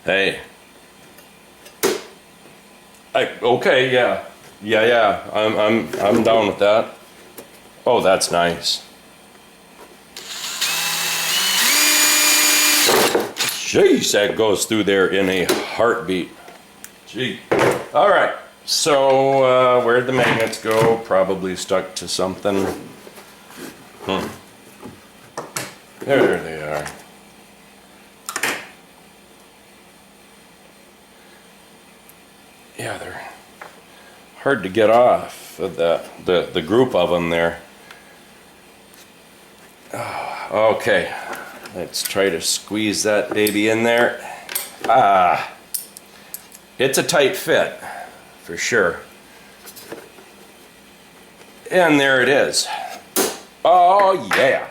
Hey. Okay, yeah. I'm down with that. Oh, that's nice. Jeez, that goes through there in a heartbeat. Gee. All right. So, where'd the magnets go? Probably stuck to something. There they are. Yeah, they're hard to get off of the group of them there. Oh, okay, let's try to squeeze that baby in there. It's a tight fit for sure. And there it is. Oh yeah.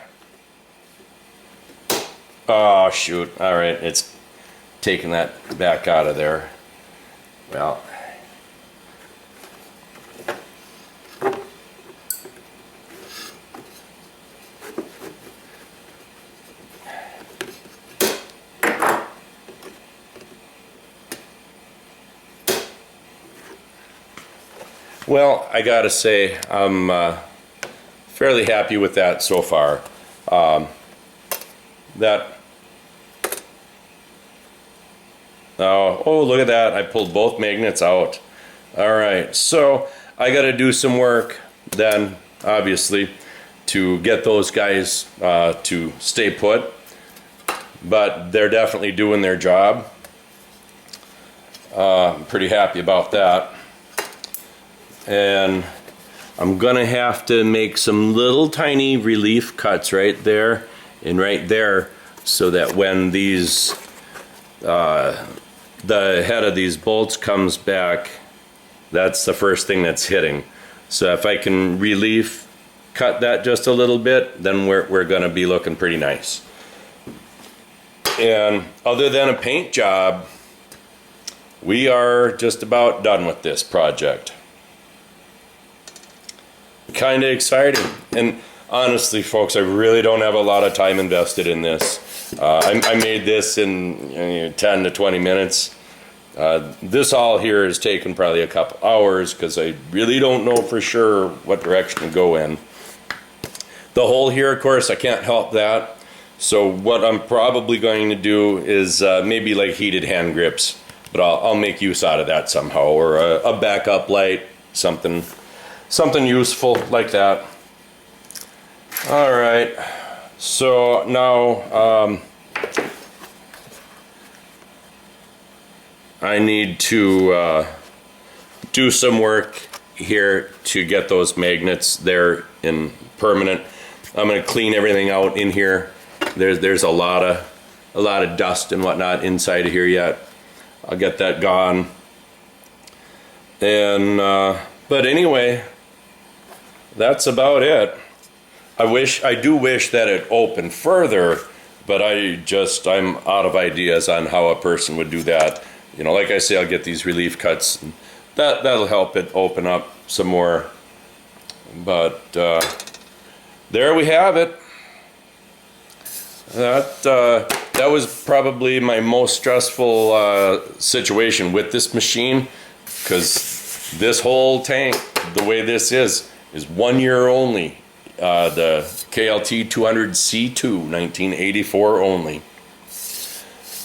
Oh shoot. All right, it's taking that back out of there. Well, well, I gotta say, I'm fairly happy with that so far. Oh, look at that. I pulled both magnets out. All right, so I got to do some work then, obviously, to get those guys to stay put. But they're definitely doing their job. I'm pretty happy about that. And I'm going to have to make some little tiny relief cuts right there and right there so that when these the head of these bolts comes back, that's the first thing that's hitting. So if I can relief cut that just a little bit, then we're gonna be looking pretty nice. And other than a paint job, we are just about done with this project. Kind of exciting. And honestly, folks, I really don't have a lot of time invested in this. I made this in 10 to 20 minutes. This all here has taken probably a couple hours because I really don't know for sure what direction to go in. The hole here, of course, I can't help that. So what I'm probably going to do is maybe like heated hand grips, but I'll make use out of that somehow, or a backup light, something useful like that. All right. So now I need to do some work here to get those magnets there in permanent. I'm going to clean everything out in here. There's a lot of dust and whatnot inside of here yet. I'll get that gone. And but anyway, that's about it. I do wish that it opened further, but I'm out of ideas on how a person would do that. You know, like I say, I'll get these relief cuts. That'll help it open up some more. But there we have it. That was probably my most stressful situation with this machine, because this whole tank, the way this is 1 year only. The KLT 200C2, 1984 only.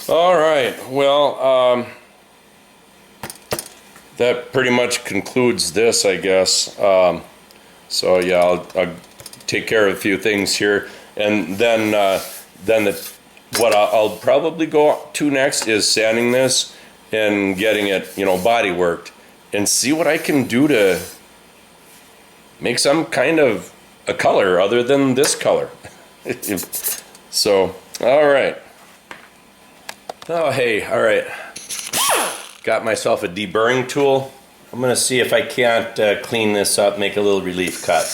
All right, well, that pretty much concludes this, I guess. So yeah, I'll take care of a few things here, and then what I'll probably go to next is sanding this and getting it, body worked, and see what I can do to make some kind of a color other than this color. So, all right. Oh, hey, all right. Got myself a deburring tool. I'm gonna see if I can't clean this up, make a little relief cut.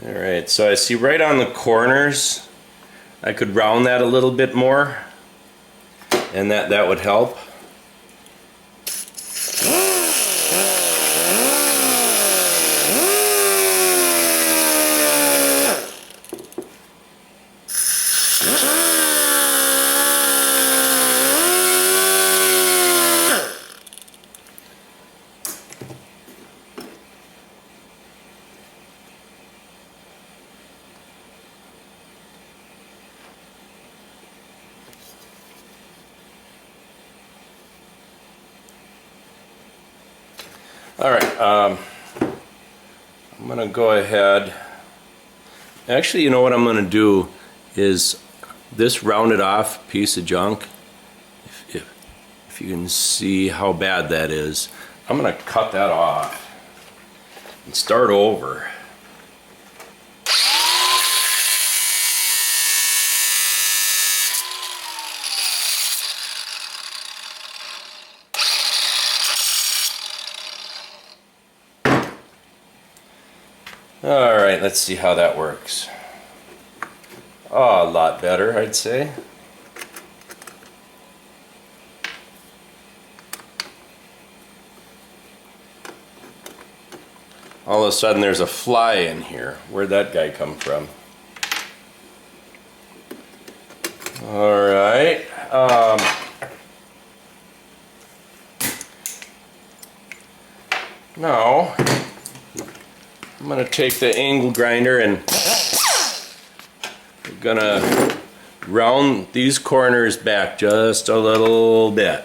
Alright, so I see right on the corners, I could round that a little bit more, and that would help. Alright, I'm gonna go ahead. Actually, you know what I'm gonna do is this rounded off piece of junk, if you can see how bad that is, I'm gonna cut that off and start over. Alright, let's see how that works. Oh, a lot better, I'd say. All of a sudden there's a fly in here. Where'd that guy come from? Alright. Now, I'm going to take the angle grinder and we're going to round these corners back just a little bit.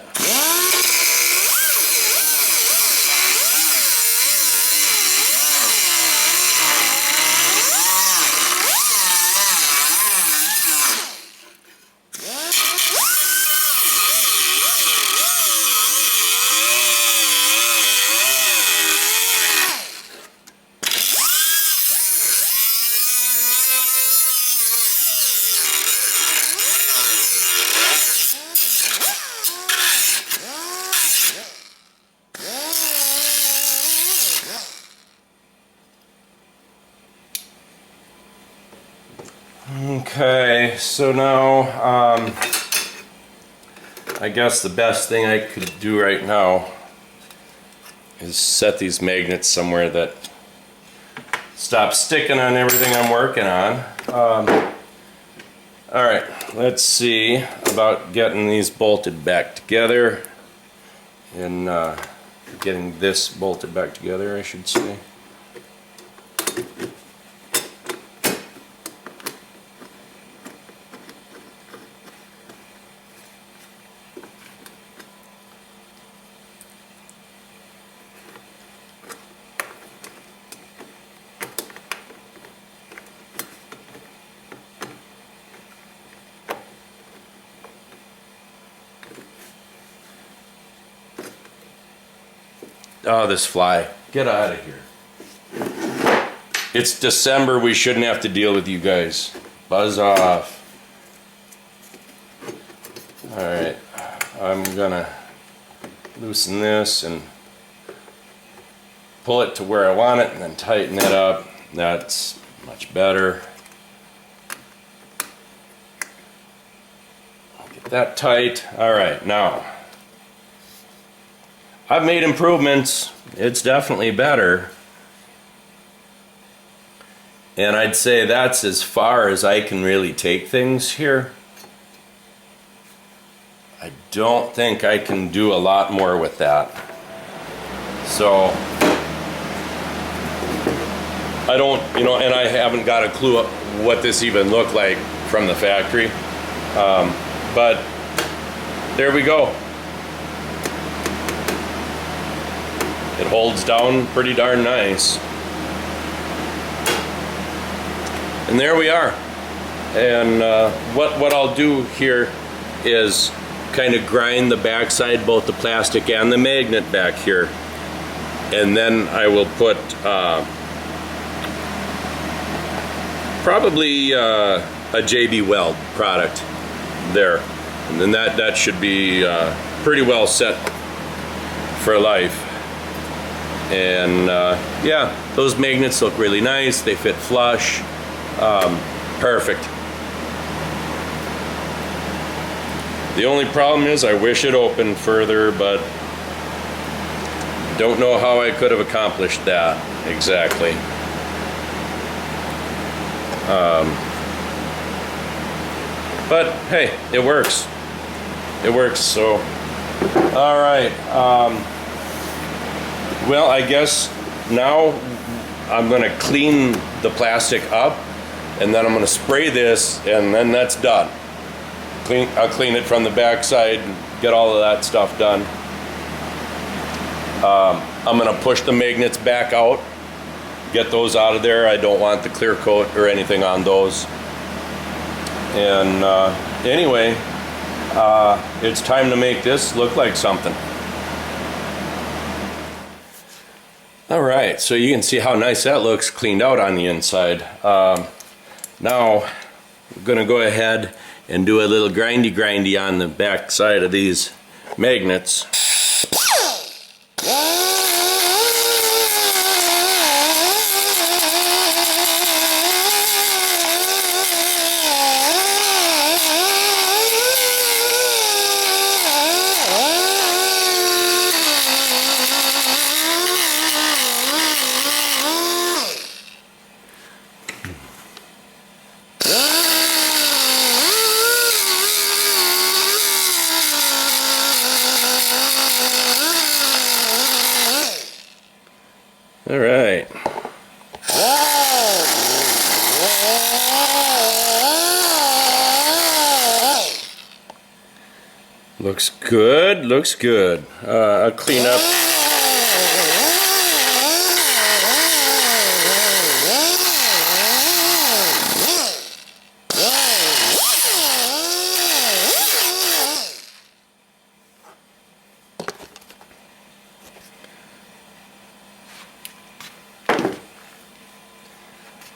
Okay, so now I guess the best thing I could do right now is set these magnets somewhere that stop sticking on everything I'm working on. Alright, let's see about getting these bolted back together and getting this bolted back together, I should say. Oh, this fly. Get out of here. It's December. We shouldn't have to deal with you guys. Buzz off. Alright. I'm gonna loosen this and pull it to where I want it and then tighten it up. That's much better. Get that tight. Alright, now I've made improvements. It's definitely better. And I'd say that's as far as I can really take things here. I don't think I can do a lot more with that. So, I don't, you know, and I haven't got a clue what this even looked like from the factory. But there we go. It holds down pretty darn nice. And there we are. And what I'll do here is kind of grind the backside, both the plastic and the magnet back here. And then I will put probably a JB Weld product there. And then that should be pretty well set for life. And yeah, those magnets look really nice. They fit flush. Perfect. The only problem is I wish it opened further, but don't know how I could have accomplished that exactly. But hey, it works. It works. So, all right. Well, I guess now I'm going to clean the plastic up, and then I'm going to spray this, and then that's done. I'll clean it from the back side and get all of that stuff done. I'm gonna push the magnets back out, get those out of there. I don't want the clear coat or anything on those. And anyway, it's time to make this look like something. All right, so you can see how nice that looks cleaned out on the inside. Now we're gonna go ahead and do a little grindy on the back side of these magnets. All right. Looks good, looks good. I'll clean up.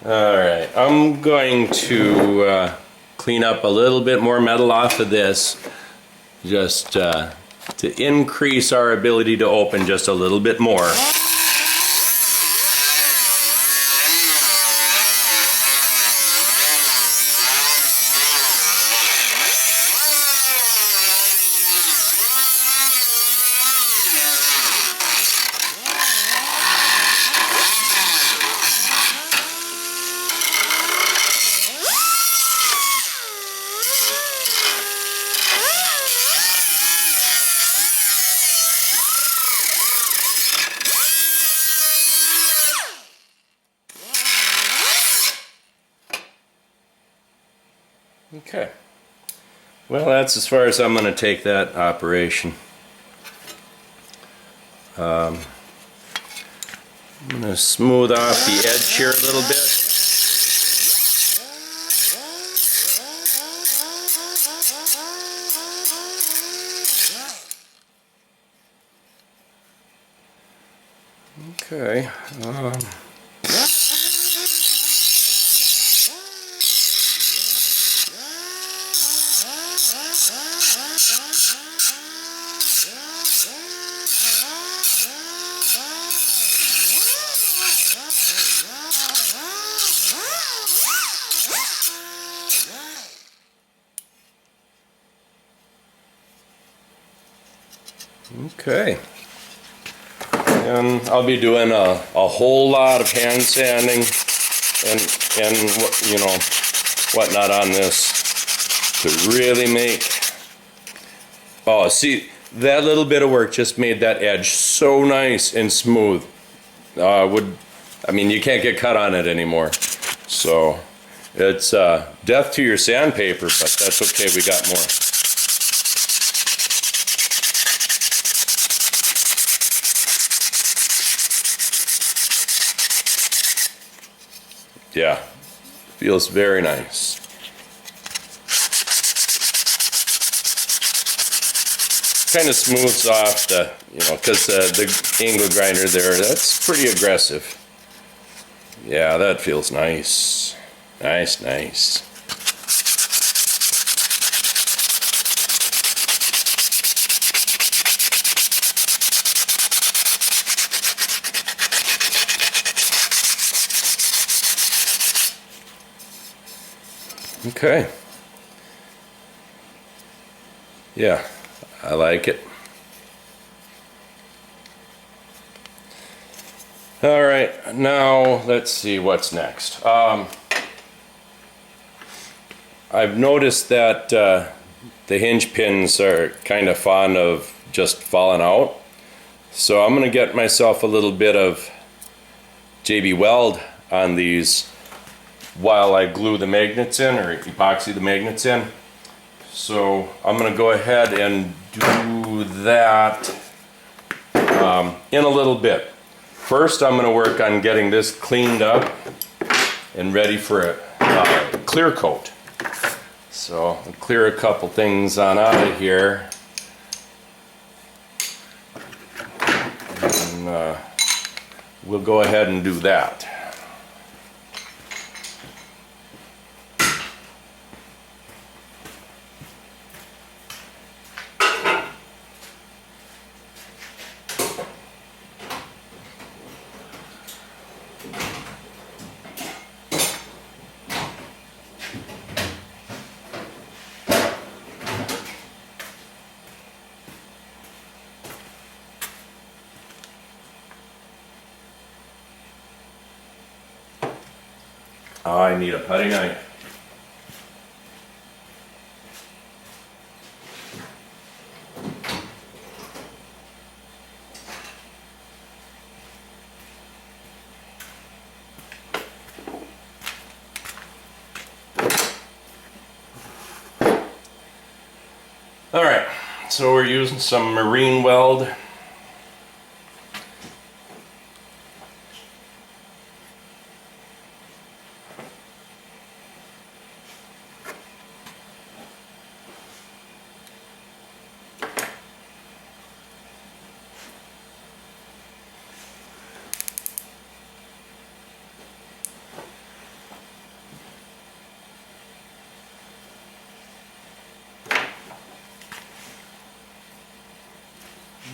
Alright, I'm going to clean up a little bit more metal off of this, just to increase our ability to open just a little bit more. Okay, well, that's as far as I'm going to take that operation. I'm going to smooth off the edge here a little bit. Okay. Okay, and I'll be doing a whole lot of hand sanding and you know, whatnot on this to really make, oh, see, that little bit of work just made that edge so nice and smooth. I mean, you can't get cut on it anymore. So it's death to your sandpaper, but that's okay, we got more. Yeah, feels very nice. Kind of smooths off the, you know, because the angle grinder there, that's pretty aggressive. Yeah, that feels nice. Nice, nice. Okay. Yeah, I like it. All right, now let's see what's next. I've noticed that the hinge pins are kind of fond of just falling out. So I'm going to get myself a little bit of JB Weld on these while I glue the magnets in, or epoxy the magnets in. So I'm going to go ahead and do that in a little bit. First, I'm going to work on getting this cleaned up and ready for a clear coat. So I'll clear a couple things on out of here. And we'll go ahead and do that. I need a putty knife. All right, so we're using some marine weld.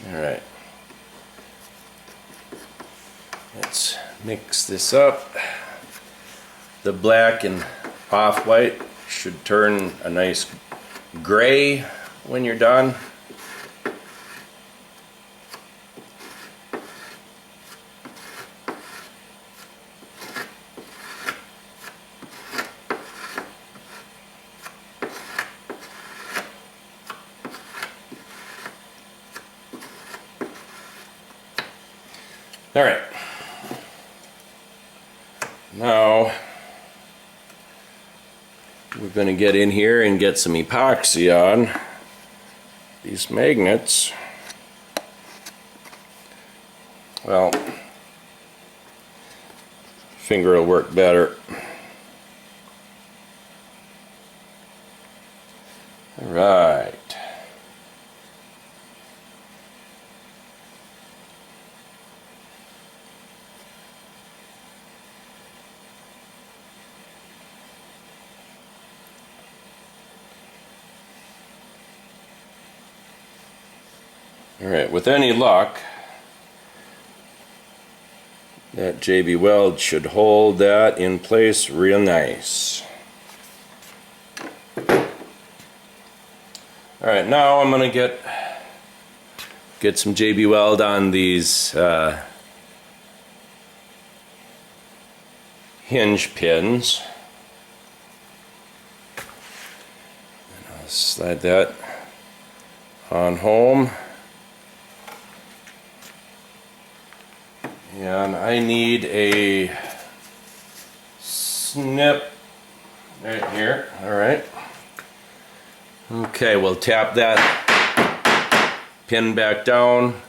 All right, let's mix this up. The black and off-white should turn a nice gray when you're done. All right, now we're going to get in here and get some epoxy on these magnets. Well, finger will work better. All right. Alright, with any luck, that JB Weld should hold that in place real nice. Alright, now I'm going to get some JB Weld on these hinge pins. And I'll slide that on home. And I need a snip right here. Alright. Okay, we'll tap that pin back down,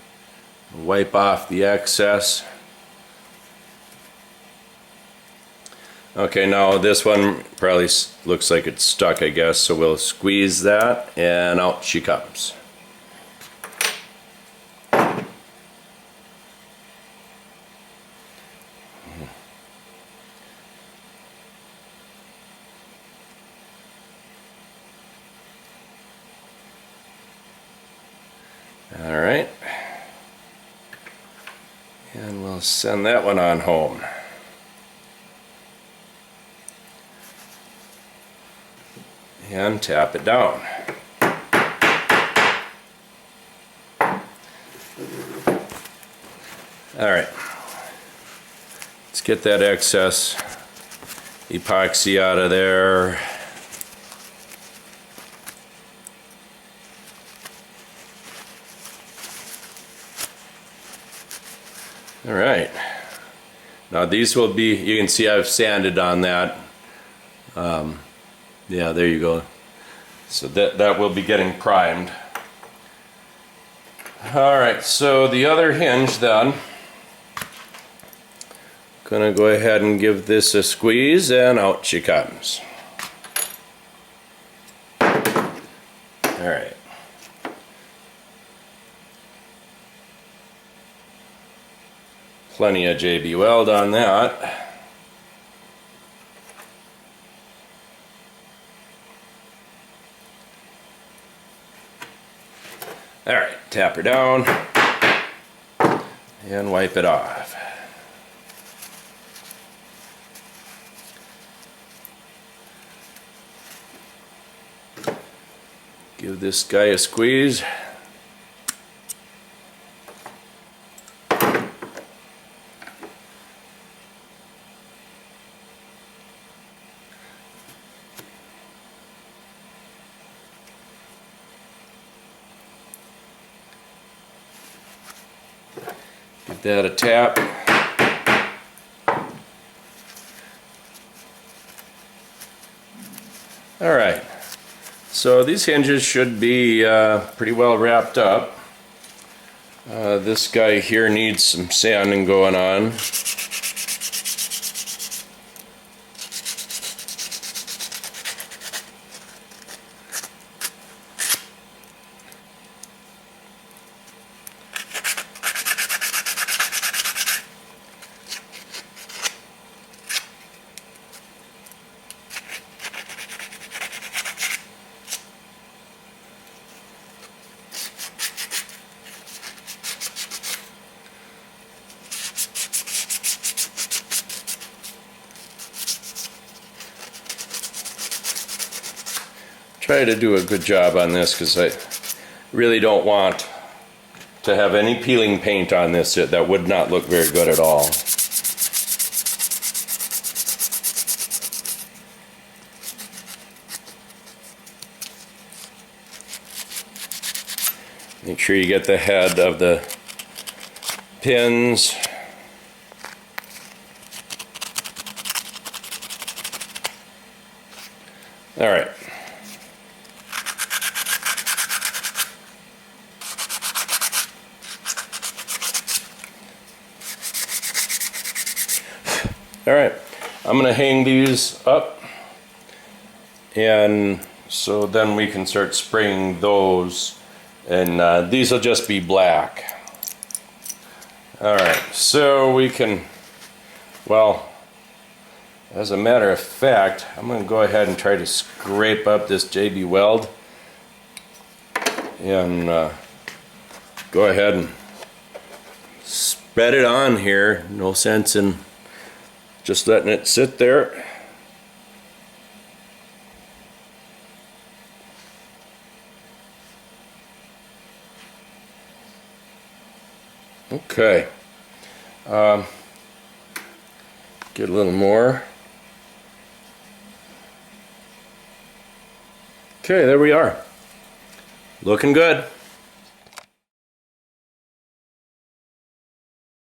wipe off the excess. Okay, now this one probably looks like it's stuck, I guess, so we'll squeeze that and out she comes. Alright, and we'll send that one on home. And tap it down. Alright, let's get that excess epoxy out of there. Alright, now these will be, you can see I've sanded on that. Yeah, there you go. So that will be getting primed. Alright, so the other hinge then, gonna go ahead and give this a squeeze and out she comes. Alright. Plenty of JB weld on that. Alright, tap her down and wipe it off. Give this guy a squeeze. Give that a tap. All right, so these hinges should be pretty well wrapped up. This guy here needs some sanding going on. Try to do a good job on this because I really don't want to have any peeling paint on this. That would not look very good at all. Make sure you get the head of the pins. All right. Alright, I'm going to hang these up, and so then we can start spraying those, and these will just be black. Alright, so we can, well, as a matter of fact, I'm going to go ahead and try to scrape up this JB weld, and go ahead and spread it on here. No sense in just letting it sit there. Okay. Get a little more. Okay, there we are. Looking good.